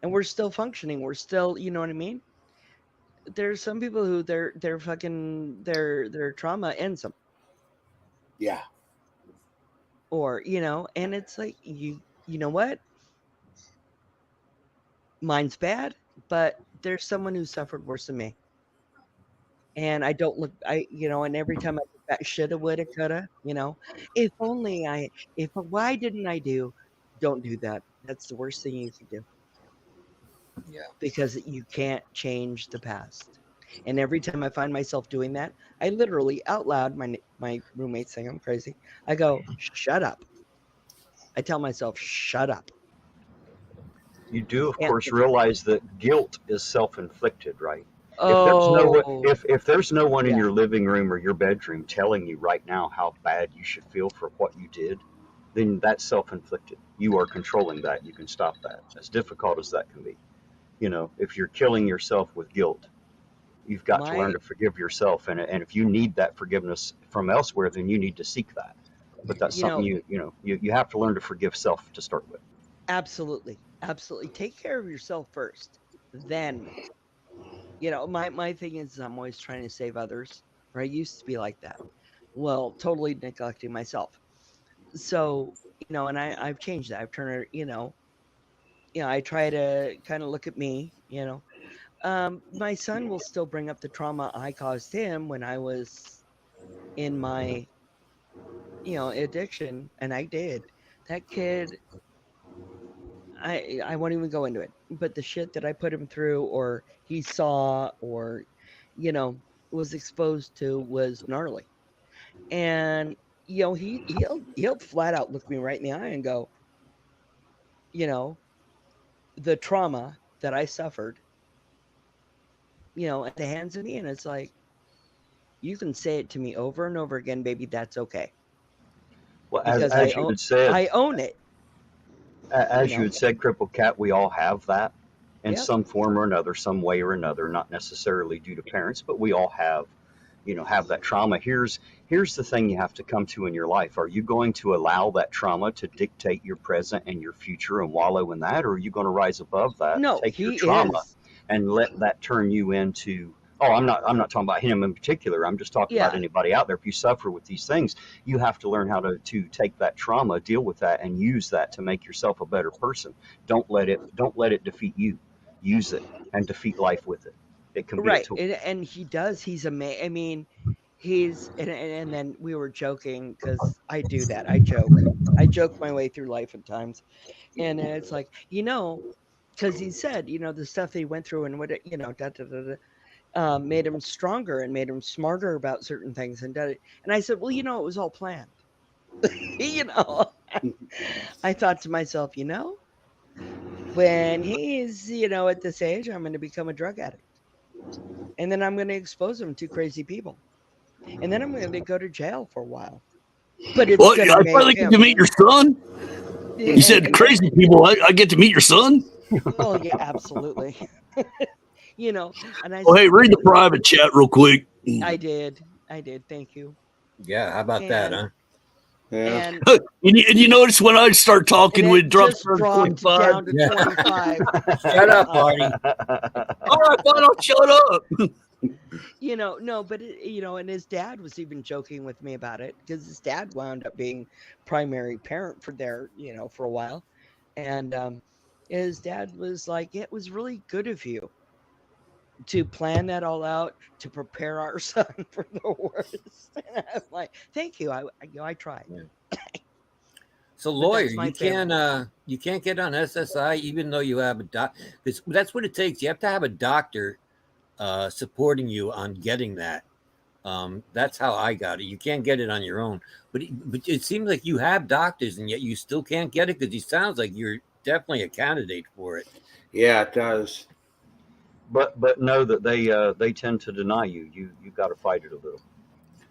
And we're still functioning. We're still, you know what I mean? There's some people who their trauma ends them. Yeah. Or, and it's like, you know what? Mine's bad, but there's someone who suffered worse than me. And I don't look, and every time I look back, shoulda, woulda, coulda, if only why didn't I don't do that. That's the worst thing you can do. Yeah. Because you can't change the past. And every time I find myself doing that, I literally out loud, my roommates think I'm crazy. I go, shut up. I tell myself, shut up. You do, of course, realize that guilt is self-inflicted, right? Oh, if there's no one in your living room or your bedroom telling you right now how bad you should feel for what you did, then that's self-inflicted. You are controlling that. You can stop that. As difficult as that can be. If you're killing yourself with guilt, you've got to learn to forgive yourself. And if you need that forgiveness from elsewhere, then you need to seek that. But that's something you have to learn to forgive self to start with. Absolutely. Absolutely. Take care of yourself first. Then, my thing is I'm always trying to save others. Or I used to be like that. Well, totally neglecting myself. So, and I've changed that. I've turned it, I try to kind of look at me, my son will still bring up the trauma I caused him when I was in my, addiction. And I did. That kid, I won't even go into it, but the shit that I put him through or he saw or, was exposed to was gnarly. And, he'll flat out look me right in the eye and go, the trauma that I suffered, at the hands of me. And it's like, you can say it to me over and over again, baby. That's okay. Well, because as you had said, I own it. As you had said, Crippled Cat, we all have that in Yep. some form or another, some way or another, not necessarily due to parents, but we all have that trauma. Here's the thing you have to come to in your life. Are you going to allow that trauma to dictate your present and your future and wallow in that? Or are you going to rise above that and take your trauma and let that turn you into, I'm not talking about him in particular. I'm just talking about anybody out there. If you suffer with these things, you have to learn how to take that trauma, deal with that, and use that to make yourself a better person. Don't let it defeat you. Use it and defeat life with it. It can be a tool. And he does. He's amazing. I mean, he's and then we were joking because I do that. I joke my way through life at times, and it's like because he said the stuff that he went through and what made him stronger and made him smarter about certain things and I said, well, it was all planned. I thought to myself, when he's at this age, I'm going to become a drug addict. And then I'm going to expose him to crazy people. And then I'm going to go to jail for a while. But it's going to I finally get to meet your son. You said crazy people. I get to meet your son. Well, yeah, absolutely. And I hey, read the private chat real quick. I did. Thank you. Yeah, how about that, huh? Yeah. And you notice when I start talking, we drop dropped down to 25. Shut up, Artie. All right, fine, I'll shut up. No, but and his dad was even joking with me about it because his dad wound up being primary parent for for a while. And his dad was like, it was really good of you to plan that all out, to prepare our son for the worst. And I'm like, thank you. I tried. Yeah. So lawyer, you can't get on SSI even though you have a doc. Because that's what it takes. You have to have a doctor supporting you on getting that. That's how I got it. You can't get it on your own. But it seems like you have doctors, and yet you still can't get it because he sounds like you're definitely a candidate for it. Yeah, it does. But know that they tend to deny you. You got to fight it a little.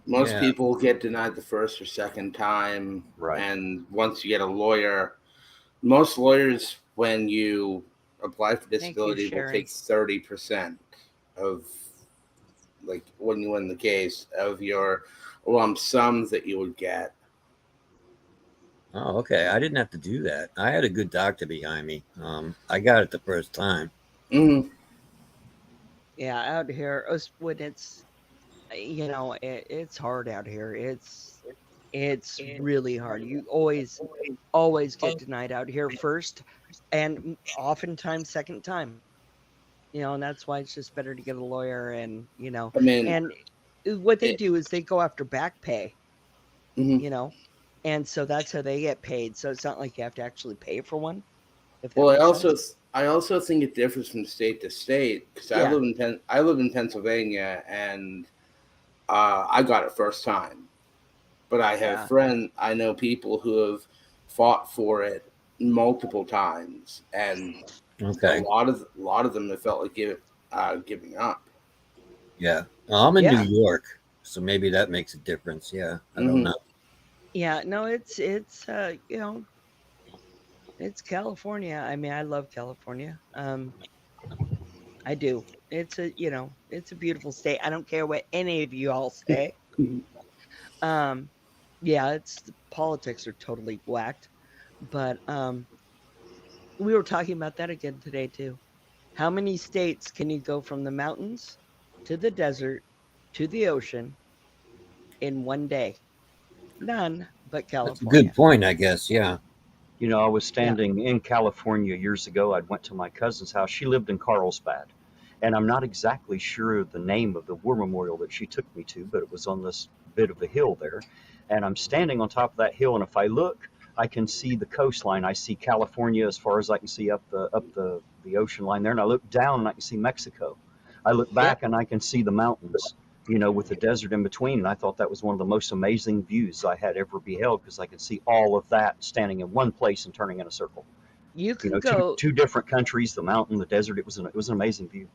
Most people get denied the first or second time, right? And once you get a lawyer, most lawyers, when you apply for disability, will take 30% of, like, when you win the case, of your lump sums that you would get. Oh, okay. I didn't have to do that. I had a good doctor behind me. I got it the first time. Mm-hmm. Yeah, out here, when it's, you know, it's hard out here. It's really hard. You always get denied out here first, and oftentimes second time. You know, and that's why it's just better to get a lawyer. And you know, I mean, and what they do is they go after back pay. Mm-hmm. You know, and so that's how they get paid. So it's not like you have to actually pay for one. Well, I also think it differs from state to state, because I live in Pennsylvania, and I got it first time, but I have I know people who have fought for it multiple times, and a lot of them have felt like giving up. Yeah, I'm in New York, so maybe that makes a difference. Yeah, I don't know. Yeah, no, it's you know, it's California. I mean, I love California. I do. It's a, you know, it's a beautiful state. I don't care what any of you all say. Yeah, the politics are totally whacked. But we were talking about that again today too. How many states can you go from the mountains to the desert to the ocean in one day? None but California. That's a good point, I guess. Yeah. You know, I was standing in California years ago. I went to my cousin's house. She lived in Carlsbad. And I'm not exactly sure of the name of the war memorial that she took me to, but it was on this bit of a hill there. And I'm standing on top of that hill, and if I look, I can see the coastline. I see California as far as I can see up the ocean line there. And I look down and I can see Mexico. I look back and I can see the mountains, you know, with the desert in between. And I thought that was one of the most amazing views I had ever beheld, because I could see all of that standing in one place and turning in a circle. You can know, go two different countries, the mountain, the desert. It was an amazing view.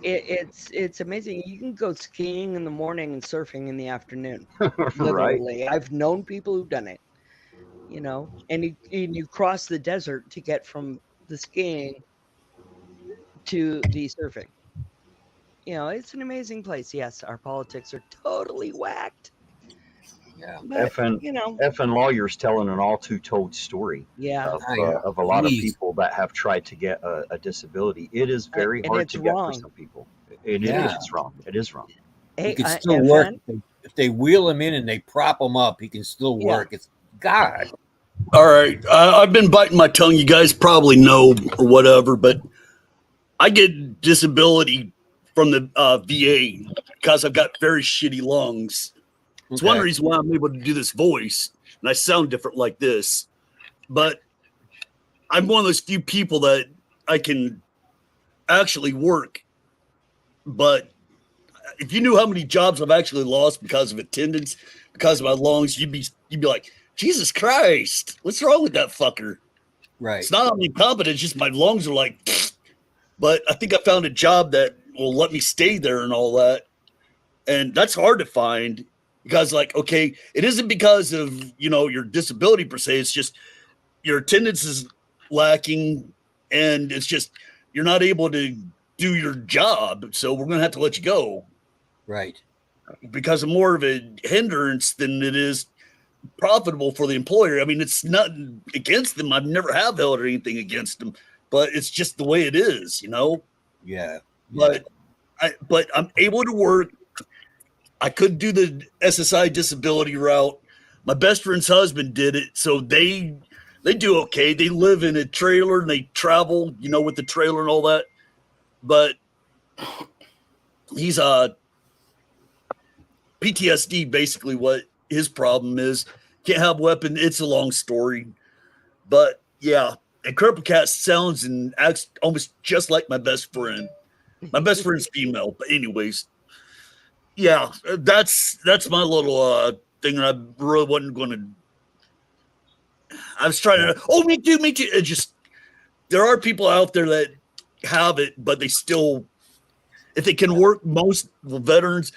It's amazing. You can go skiing in the morning and surfing in the afternoon. Right. Literally, I've known people who've done it. You know, and you cross the desert to get from the skiing to the surfing. You know, it's an amazing place. Yes, our politics are totally whacked. Yeah, but you know, effing lawyers telling an all too told story. Of a lot of people that have tried to get a disability. It is very hard to get for some people. It is wrong. It is wrong. He can still work if they wheel him in and they prop him up. He can still work. It's God. All right, I've been biting my tongue. You guys probably know or whatever, but I get disability from the VA because I've got very shitty lungs. It's one reason why I'm able to do this voice, and I sound different like this. But I'm one of those few people that I can actually work. But if you knew how many jobs I've actually lost because of attendance, because of my lungs, you'd be like, Jesus Christ, what's wrong with that fucker? Right. It's not I'm incompetent, it's just my lungs are like, but I think I found a job that will let me stay there and all that. And that's hard to find because, like, okay, it isn't because of, you know, your disability per se. It's just your attendance is lacking and it's just you're not able to do your job. So we're going to have to let you go. Right. Because of more of a hindrance than it is profitable for the employer. I mean, it's not against them. I've never have held anything against them, but it's just the way it is, you know? Yeah. But I'm able to work. I could do the SSI disability route. My best friend's husband did it. So they do okay. They live in a trailer and they travel, you know, with the trailer and all that. But he's PTSD, basically what his problem is. Can't have a weapon. It's a long story. But yeah, and Crippled Cat sounds and acts almost just like my best friend. My best friend's female. But anyways, yeah, that's my little thing that I really wasn't going to. I was trying to. Oh, me too. It just there are people out there that have it, but they still, if they can work, most veterans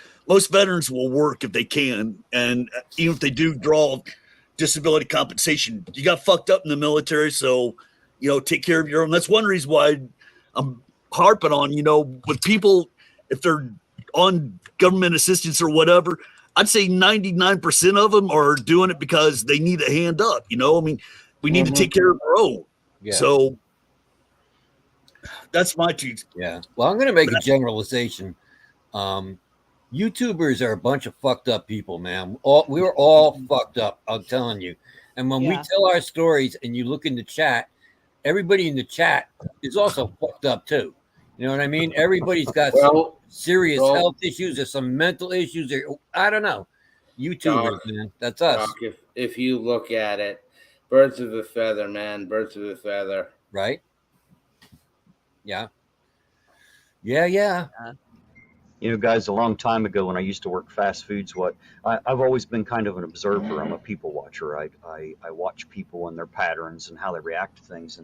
will work if they can, and even if they do draw disability compensation, you got fucked up in the military, so take care of your own. That's one reason why I'm harping on with people if they're on government assistance or whatever. I'd say 99% of them are doing it because they need a hand up. I mean, we need to take care of our own. Yeah. So that's my two. Yeah. Well, I'm going to make a generalization. YouTubers are a bunch of fucked up people, man. We were all fucked up, I'm telling you. And when we tell our stories and you look in the chat, everybody in the chat is also fucked up too. You know what I mean? Everybody's got some serious health issues or some mental issues. Or I don't know. YouTubers, man. That's us. Doc, if you look at it, birds of a feather, man. Birds of a feather. Right? Yeah. Yeah. Guys, a long time ago when I used to work fast foods, I've always been kind of an observer. I'm a people watcher. I watch people and their patterns and how they react to things.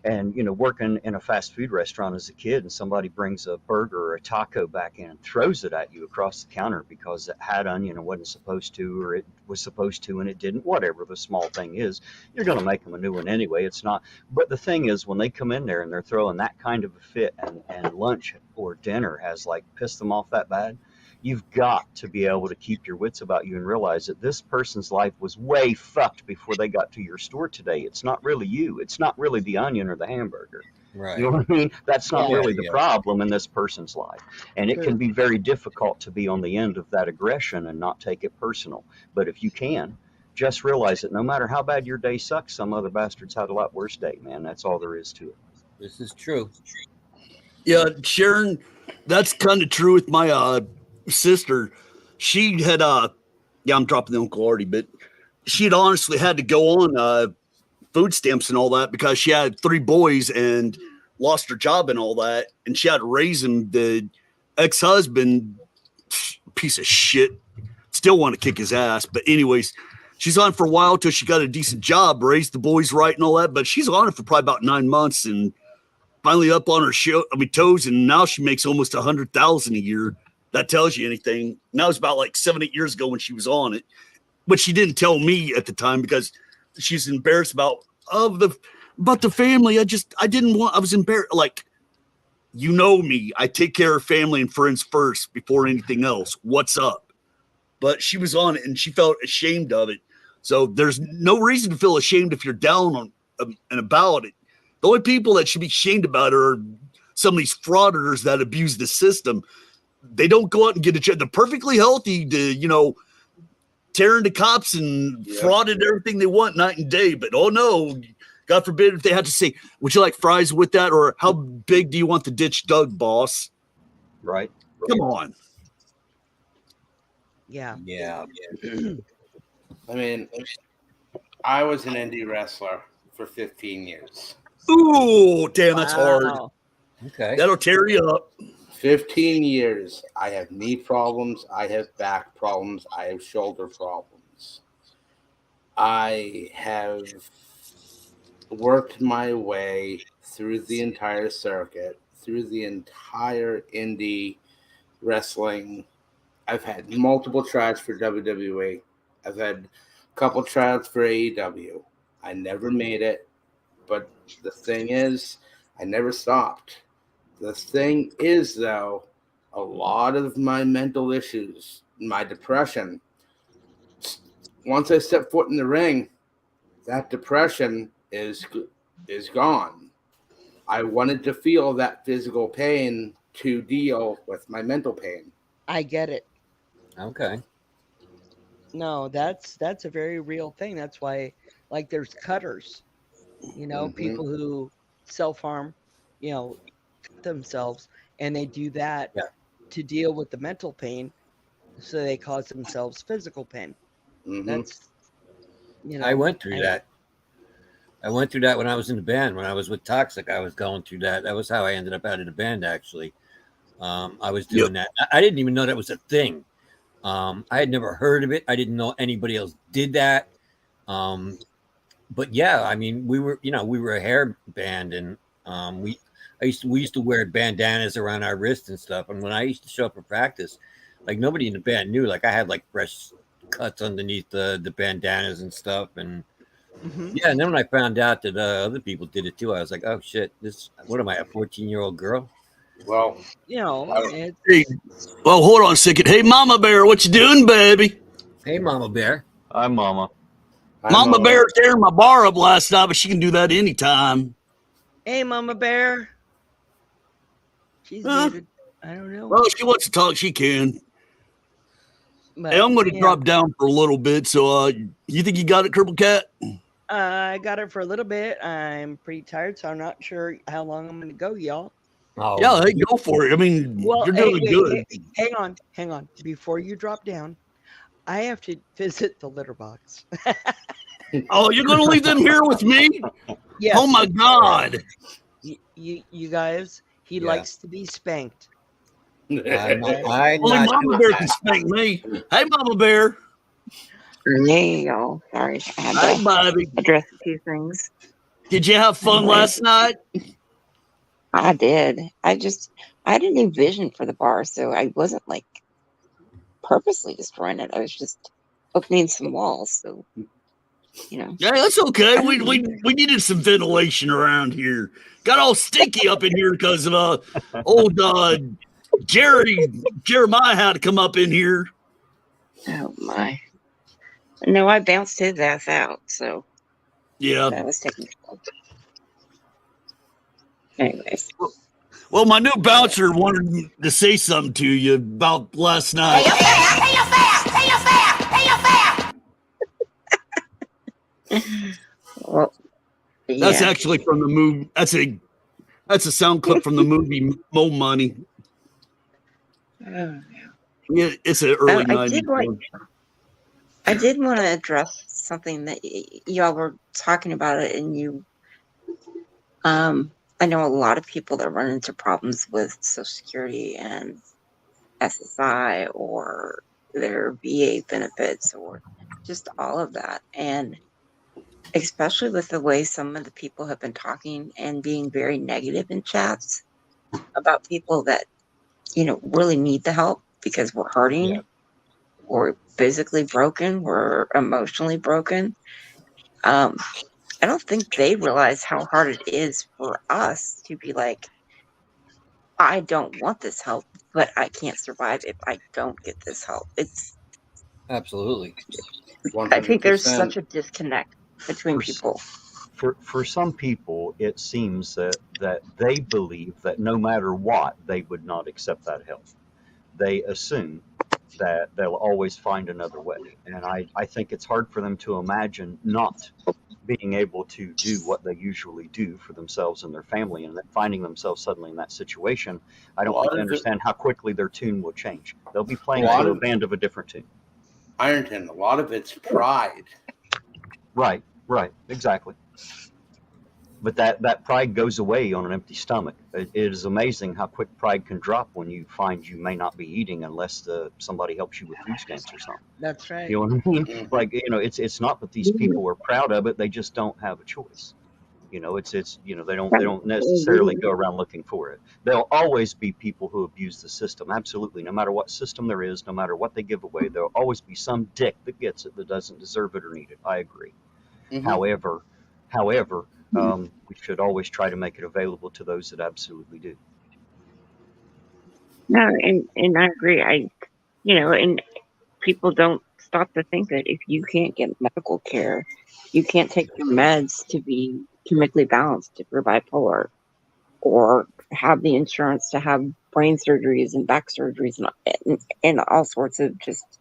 And working in a fast food restaurant as a kid, and somebody brings a burger or a taco back in and throws it at you across the counter because it had onion and wasn't supposed to, or it was supposed to and it didn't, whatever the small thing is, you're going to make them a new one anyway. It's not. But the thing is, when they come in there and they're throwing that kind of a fit, and lunch or dinner has pissed them off that bad, you've got to be able to keep your wits about you and realize that this person's life was way fucked before they got to your store today. It's not really you. It's not really the onion or the hamburger. Right. You know what I mean? That's not really the problem in this person's life. And it can be very difficult to be on the end of that aggression and not take it personal. But if you can, just realize that no matter how bad your day sucks, some other bastards had a lot worse day, man. That's all there is to it. This is true. Yeah, Sharon, that's kind of true with my sister. She had I'm dropping the Uncle Artie, but she had honestly had to go on food stamps and all that because she had 3 boys and lost her job and all that, and she had to raise them. The ex-husband, piece of shit, still want to kick his ass, but anyways, she's on for a while till she got a decent job, raised the boys right and all that, but she's on it for probably about 9 months and finally up on her toes, and now she makes almost $100,000 a year. That tells you anything. Now it's about 7-8 years ago when she was on it, but she didn't tell me at the time because she's embarrassed about the family. I was embarrassed. Me, I take care of family and friends first before anything else. What's up? But she was on it and she felt ashamed of it. So there's no reason to feel ashamed if you're down on and about it. The only people that should be ashamed about it are some of these frauditors that abuse the system. They don't go out and get a check. They're perfectly healthy to, tear into cops and frauded everything they want night and day. But oh no, God forbid if they had to say, would you like fries with that? Or how big do you want the ditch dug, boss? Right. Come on. Yeah. I mean, I was an indie wrestler for 15 years. Ooh, damn, that's hard. Okay. That'll tear you up. 15 years. I have knee problems. I have back problems. I have shoulder problems. I have worked my way through the entire circuit, through the entire indie wrestling. I've had multiple tries for WWE. I've had a couple tries for AEW. I never made it. But the thing is, I never stopped. The thing is, though, a lot of my mental issues, my depression, once I step foot in the ring, that depression is gone. I wanted to feel that physical pain to deal with my mental pain. I get it. Okay. No, that's a very real thing. That's why, there's cutters, people who self-harm, themselves, and they do that to deal with the mental pain, so they cause themselves physical pain. That's, I went through that. I went through that when I was in the band. When I was with Toxic, I was going through that. That was how I ended up out of the band, actually. I was doing that. I didn't even know that was a thing. I had never heard of it. I didn't know anybody else did that. But yeah, I mean, we were a hair band, and we used to wear bandanas around our wrists and stuff. And when I used to show up for practice, like nobody in the band knew. Like I had like fresh cuts underneath the bandanas and stuff. And yeah, and then when I found out that other people did it too, I was like, oh shit, what am I, a 14-year-old girl? Well, hey, well, hold on a second. Hey, Mama Bear, what you doing, baby? Hey, Mama Bear. Hi, Mama. Mama Bear tearing my bar up last night, but she can do that anytime. Hey, Mama Bear. She's muted. I don't know. Well, if she wants to talk, she can. But, hey, I'm going to drop down for a little bit. So, you think you got it, Crippled Cat? I got it for a little bit. I'm pretty tired, so I'm not sure how long I'm going to go, y'all. Oh, yeah, hey, go for it. I mean, you're doing good. Hey, hang on. Before you drop down, I have to visit the litter box. Oh, you're going to leave them here with me? Yes. Oh, my God. You guys, he likes to be spanked. Only Mama Bear can spank me. Hey, Mama Bear. Hey, y'all. Sorry, I had Hi, to Bobby. address a few things. Did you have fun last night? I did. I didn't envision for the bar, so I wasn't like purposely destroying it. I was just opening some walls, so Yeah, that's okay. We needed some ventilation around here. Got all stinky up in here because of old Jeremiah had to come up in here. Oh my. No, I bounced his ass out, so yeah, that was taking trouble. Anyways. Well, my new bouncer wanted to say something to you about last night. Well, That's actually from the movie. That's a sound clip from the movie Mo Money. Oh, yeah, it's an early 90s. I did want to address something that y'all were talking about it, and I know a lot of people that run into problems with Social Security and SSI or their VA benefits or just all of that. And especially with the way some of the people have been talking and being very negative in chats about people that, really need the help because we're hurting, we're physically broken, we're emotionally broken. I don't think they realize how hard it is for us to be like, I don't want this help, but I can't survive if I don't get this help. It's absolutely. 100%. I think there's such a disconnect between people. For some people, it seems that they believe that no matter what, they would not accept that help. They assume that they'll always find another way. And I think it's hard for them to imagine not being able to do what they usually do for themselves and their family, and then finding themselves suddenly in that situation. I don't think they understand how quickly their tune will change. They'll be playing to a band of a different tune. Ironton, a lot of it's pride. Right, exactly. But that pride goes away on an empty stomach. It is amazing how quick pride can drop when you find you may not be eating unless somebody helps you with food stamps or something. That's right. You know what I mean? Like, it's not that these people are proud of it; they just don't have a choice. They don't necessarily go around looking for it. There'll always be people who abuse the system. Absolutely, no matter what system there is, no matter what they give away, there'll always be some dick that gets it that doesn't deserve it or need it. I agree. Mm-hmm. However, we should always try to make it available to those that absolutely do. No, and I agree. And people don't stop to think that if you can't get medical care, you can't take your meds to be chemically balanced if you're bipolar, or have the insurance to have brain surgeries and back surgeries and all sorts of just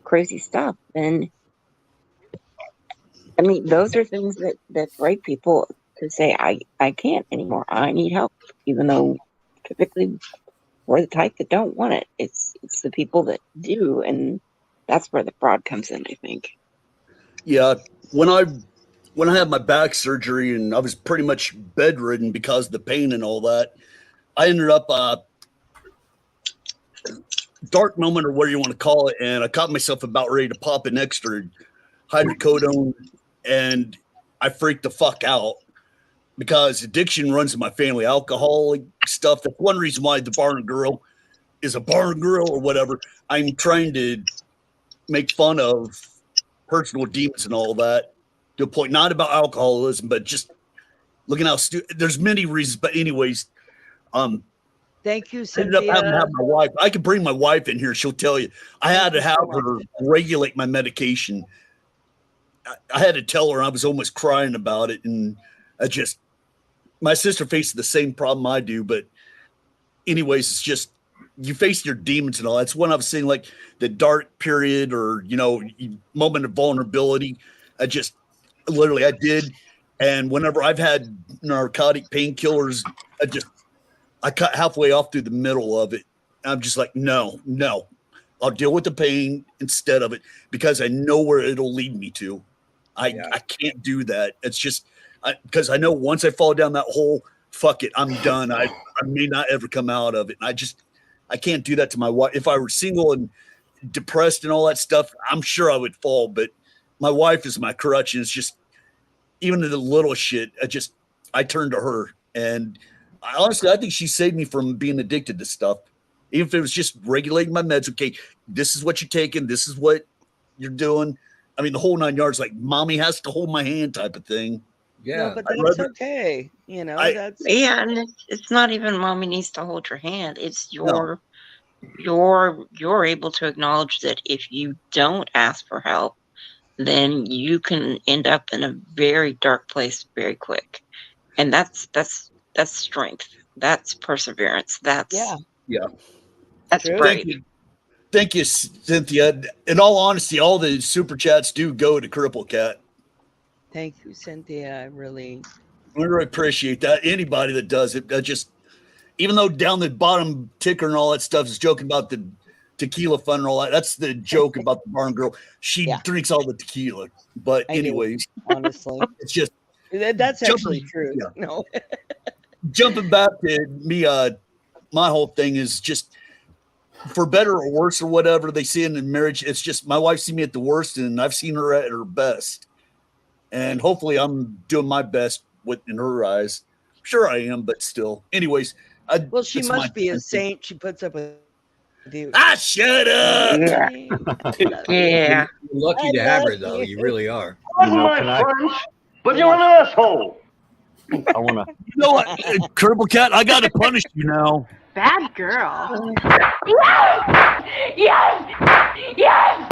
crazy stuff. And I mean, those are things that break people to say, I can't anymore. I need help, even though typically we're the type that don't want it. It's the people that do, and that's where the fraud comes in, I think. Yeah, when I had my back surgery and I was pretty much bedridden because of the pain and all that, I ended up dark moment or whatever you want to call it, and I caught myself about ready to pop an extra hydrocodone, and I freaked the fuck out because addiction runs in my family, alcoholic stuff. That's one reason why the Bar and Grill is a bar and grill or whatever. I'm trying to make fun of personal demons and all that to a point, not about alcoholism, but just looking how there's many reasons. But anyways, thank you, I ended up having to Cynthia. have my wife. I could bring my wife in here. She'll tell you. I had to have her regulate my medication. I had to tell her I was almost crying about it. And my sister faces the same problem I do. But anyways, it's just, you face your demons and all. That's when I was saying, like, the dark period or, moment of vulnerability. I did. And whenever I've had narcotic painkillers, I cut halfway off through the middle of it. I'm just like, no, I'll deal with the pain instead of it because I know where it'll lead me to. I can't do that. It's just because I know once I fall down that hole, fuck it, I'm done. I may not ever come out of it. And I can't do that to my wife. If I were single and depressed and all that stuff, I'm sure I would fall. But my wife is my crutch, and it's just even in the little shit. I turn to her, and honestly, I think she saved me from being addicted to stuff. Even if it was just regulating my meds. Okay, this is what you're taking. This is what you're doing. I mean, the whole 9 yards, like mommy has to hold my hand type of thing. No, but that's okay. and it's not even mommy needs to hold your hand. It's you're able to acknowledge that if you don't ask for help, then you can end up in a very dark place very quick. And that's strength. That's perseverance. That's True. brave. Thank you, Cynthia. In all honesty, all the super chats do go to Crippled Cat. Thank you, Cynthia. I really appreciate that. Anybody that does it, even though down the bottom ticker and all that stuff is joking about the tequila fund and all that. That's the joke about the barn girl. She drinks all the tequila. But anyways, honestly, it's just that's actually true. Yeah. No, jumping back to me, my whole thing is just for better or worse or whatever they see in the marriage. It's just my wife seen me at the worst, and I've seen her at her best. And hopefully I'm doing my best in her eyes. Sure I am, but still. Anyways. Well, she must be a saint. She puts up with you. Shut up. Yeah. You're lucky to have her, though. You really are. But you're an asshole. I want to. You know what, Crippled Cat? I got to punish you now. Bad girl. Yes!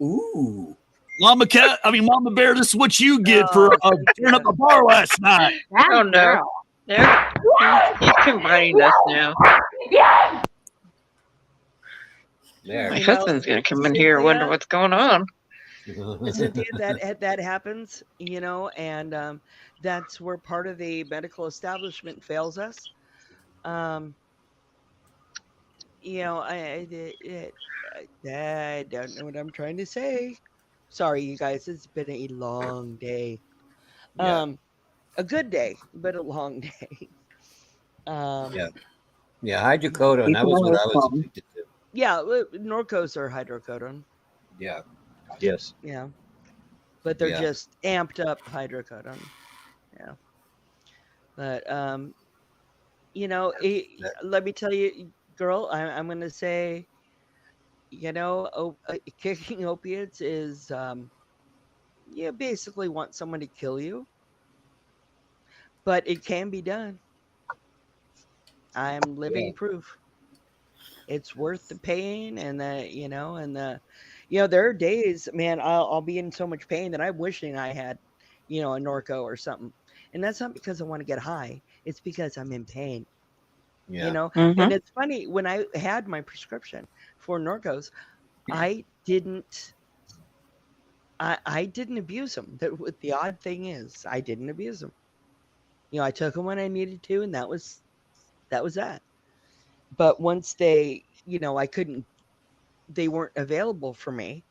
Ooh. Mama Bear, this is what you get for tearing up a bar last night. Oh no. He's combining us now. Yes! My husband's gonna come in here and wonder what's going on. Cynthia, that happens, and that's where part of the medical establishment fails us. I don't know what I'm trying to say. Sorry, you guys. It's been a long day. A good day, but a long day. Yeah, hydrocodone. That was what I was addicted to. Yeah, Norcos are hydrocodone. Yeah. Yes. Yeah, but they're just amped up hydrocodone. Yeah, but let me tell you, girl, I'm going to say, kicking opiates is, you basically want someone to kill you, but it can be done. I'm living proof. It's worth the pain and there are days, man, I'll be in so much pain that I'm wishing I had, a Norco or something. And that's not because I want to get high. It's because I'm in pain. And it's funny, when I had my prescription for Norcos, I didn't abuse them. The odd thing is I didn't abuse them. I took them when I needed to, and that was that. But once they weren't available for me,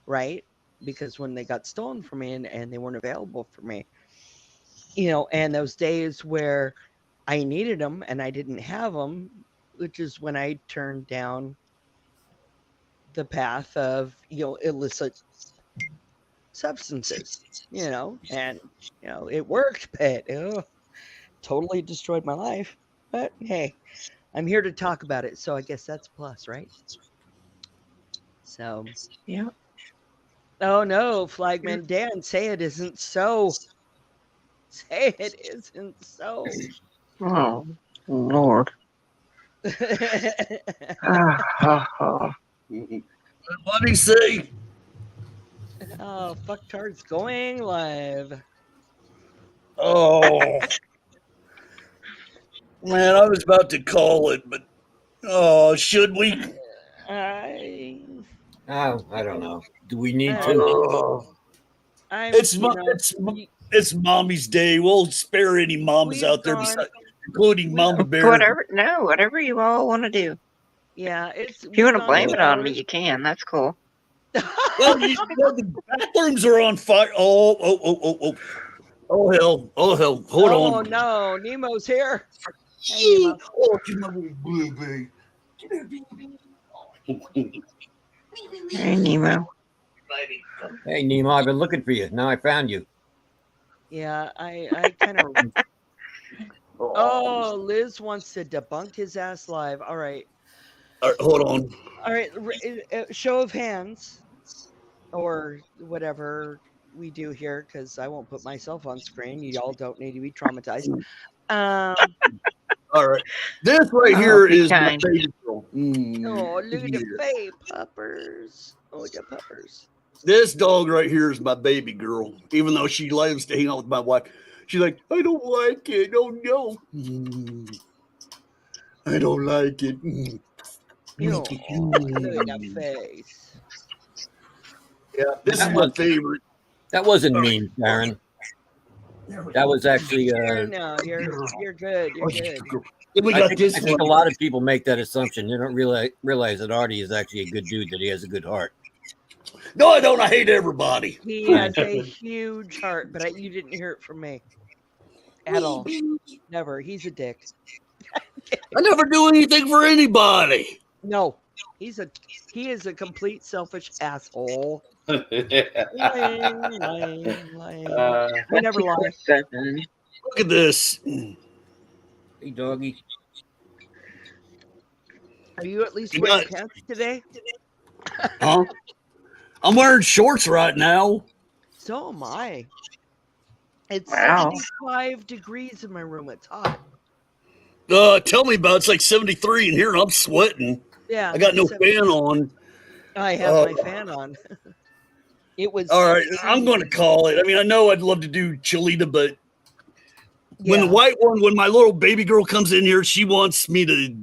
right? Because when they got stolen from me and they weren't available for me, and those days where I needed them and I didn't have them, which is when I turned down the path of, illicit substances, and, it worked, but totally destroyed my life. But hey, I'm here to talk about it, so I guess that's a plus, right? So, yeah. Oh no, Flagman Dan, say it isn't so. Say it isn't so. Oh, Lord. What did he say? Oh, fucktard's going live. Oh. Man, I was about to call it, but should we? I don't know. Do we need I- to? It's Mommy's Day. We'll spare any mamas out there, including Mama Bear. Whatever you all want to do. Yeah, if you want to blame it on me, you can. That's cool. Well, the bathrooms are on fire. Oh hell. Hold Oh on. no, Nemo's here. Hey, Nemo. Oh, give my little blue baby. Hey, Nemo. Hey, Nemo, I've been looking for you. Now I found you. Yeah, I kind of. Oh, Liz wants to debunk his ass live. All right. Hold on. All right. Show of hands, or whatever we do here, because I won't put myself on screen. You all don't need to be traumatized. All right. This right here is my kind. baby girl. Oh, look at the Yeah. baby puppers. Oh, the puppers. This dog right here is my baby girl. Even though she loves to hang out with my wife, she's like, I don't like it. Oh no. I don't like it. Look at that face. Yeah, this is my favorite. That wasn't mean, Sharon. That was actually. No, you're good. You're good. I think a lot of people make that assumption. They don't realize that Artie is actually a good dude. That he has a good heart. No, I don't. I hate everybody. He has a huge heart, but you didn't hear it from me at all. Never. He's a dick. I never do anything for anybody. No, he is a complete selfish asshole. Lying. We never lie. Look at this. Hey, doggy. Are you at least wearing pants today? Huh? I'm wearing shorts right now. So am I. It's Wow. 75 degrees in my room. It's hot. Tell me about it. It's like 73 in here and I'm sweating. Yeah. I got no fan on. I have my fan on. It was all right. I'm going to call it. I mean, I know I'd love to do Cholita, but when the white one, when my little baby girl comes in here, she wants me to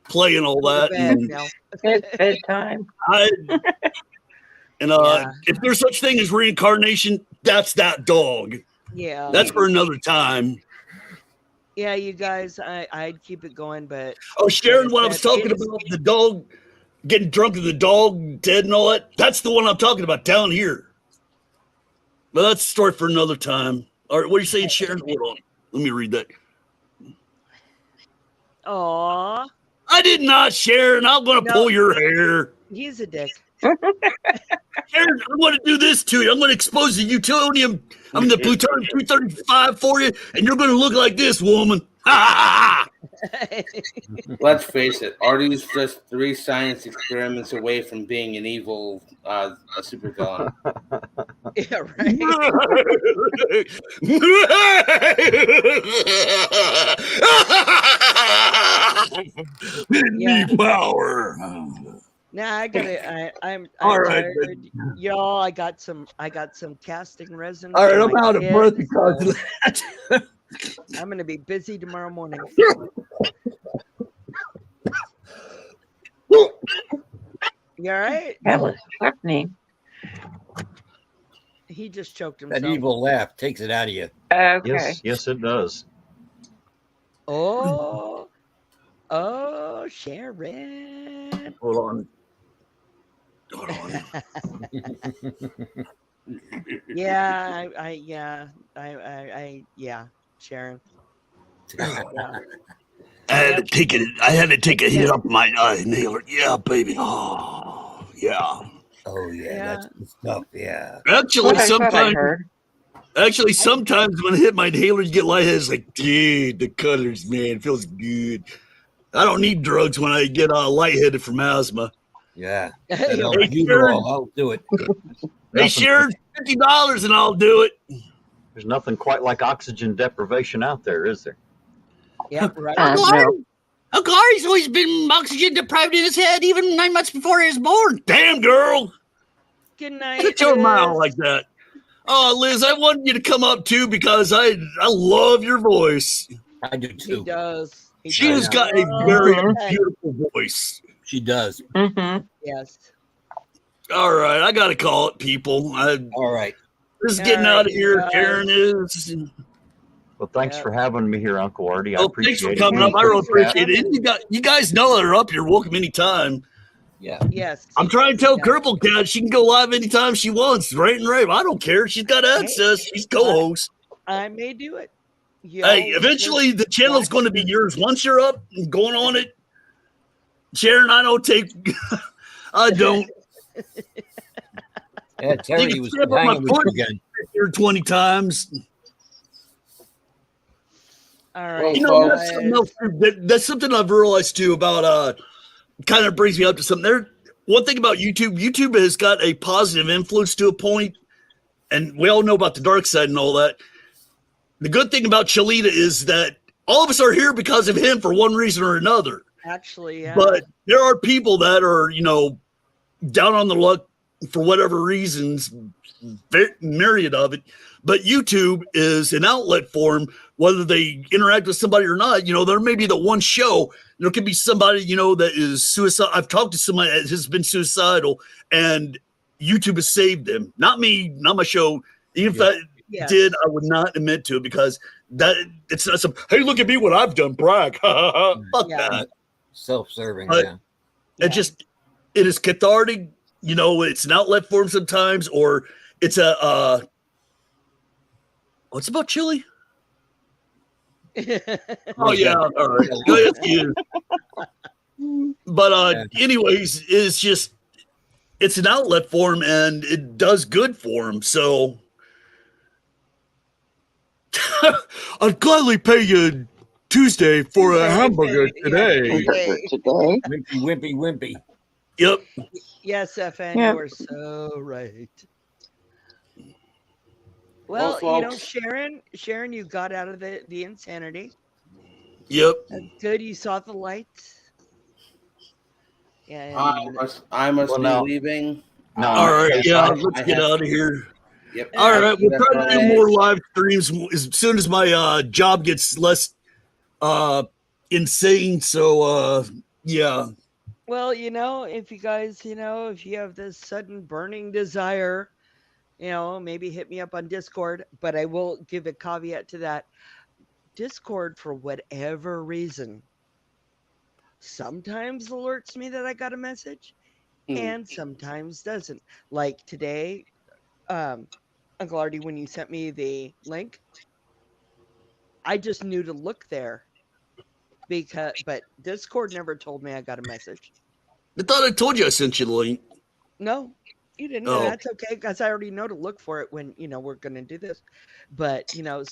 play and all that. It's bedtime. If there's such thing as reincarnation, that's that dog. Yeah. That's for another time. Yeah, you guys, I'd keep it going, but oh, Sharon, what I was talking about, the dog getting drunk and the dog dead and all that, that's the one I'm talking about down here. But that's a story for another time. All right, what are you saying, Sharon? Hold on. Let me read that. Aw. I did not, Sharon. I'm going to pull your hair. He's a dick. Sharon, I'm going to do this to you. I'm going to expose the plutonium. I'm the plutonium 235 for you, and you're going to look like this, woman. Let's face it, Artie's just 3 science experiments away from being an evil a supervillain. Yeah, right. Me power. Nah, I got it. I'm all right, tired. Y'all, I got some casting resin. All right, I'm out of breath because of that. I'm gonna be busy tomorrow morning. You all right? That was happening. He just choked himself. That evil laugh takes it out of you. Okay. Yes, it does. Oh, Sharon. Hold on. Yeah, yeah, Sharon. Yeah. I had to take a hit up my inhaler. Yeah, baby. Oh, yeah. Oh yeah, that's good stuff. Yeah. Actually, I thought I heard. Sometimes when I hit my inhaler, you get lightheaded. It's like, dude, the colors, man, it feels good. I don't need drugs when I get lightheaded from asthma. Yeah. Hey, Sharon, I'll do it. Hey, Sharon, $50 and I'll do it. There's nothing quite like oxygen deprivation out there, is there? Yeah, right. Uncle Artie's always been oxygen deprived in his head, even 9 months before he was born. Damn, girl. Good night. Shut your mouth like that. Oh, Liz, I wanted you to come up too because I love your voice. I do too. He does. She's got a very beautiful voice. She does. Yes. All right, I got to call it, people. All right. This is getting out of here. Karen is. Well, thanks for having me here, Uncle Artie. I Oh, appreciate thanks for it. coming up. I really appreciate it. And you guys know that are up here. Welcome anytime. Yeah. Yes. I'm trying to tell Crippled Cat she can go live anytime she wants, right and rave. I don't care. She's got access. She's co-host. I may do it. Hey, eventually the channel's going to be yours. Once you're up and going on it, Sharon, I don't take. I don't. Yeah, Terry was hanging with you again. Here 20 times. All right. You know, that's something I've realized too about kind of brings me up to something. One thing about YouTube has got a positive influence to a point, and we all know about the dark side and all that. The good thing about Cholita is that all of us are here because of him for one reason or another. Actually, yeah. But there are people that are, down on the luck for whatever reasons, myriad of it. But YouTube is an outlet for them, whether they interact with somebody or not. There may be the one show. There could be somebody, that is suicidal. I've talked to somebody that has been suicidal, and YouTube has saved them. Not me, not my show. Even if I did, I would not admit to it because it's not some, hey, look at me, what I've done, brag. Fuck that. Self-serving, It is cathartic. It's an outlet for them sometimes, or it's a what's about chili? Oh yeah, all right. Go ahead, you. But anyways, it's an outlet for them, and it does good for them. So I'd gladly pay you Tuesday for a hamburger today. Wimpy. Yep. Yes, FN, Yep. you are so right. Well, Sharon, you got out of the insanity. Yep. That's good. You saw the light. Yeah. I must be leaving. No. All right. Yeah. Let's get out of here. Yep. All right. We'll try to do more live streams as soon as my job gets less insane. So yeah. Well, if you guys, if you have this sudden burning desire, maybe hit me up on Discord, but I will give a caveat to that. Discord, for whatever reason, sometimes alerts me that I got a message and sometimes doesn't. Like today, Uncle Artie, when you sent me the link, I just knew to look there but Discord never told me I got a message. I thought I told you I sent you the link. No, you didn't. Oh. That's okay because I already know to look for it when we're going to do this. But try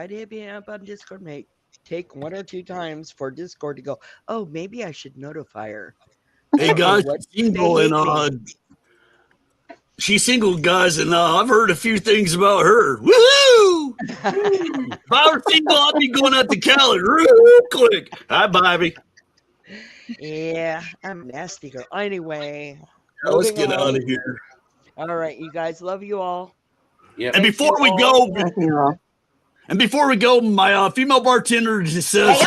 to hit me up on Discord, mate. Take 1 or 2 times for Discord to go, oh, maybe I should notify her. Hey guys, she's single, guys, and I've heard a few things about her. Woohoo! If I were single, I'd be going out to Cali real quick. Hi, Bobby. Yeah, I'm a nasty girl. Anyway, let's get out of here. All right, you guys, love you all. Yeah. And before we go, my female bartender just says.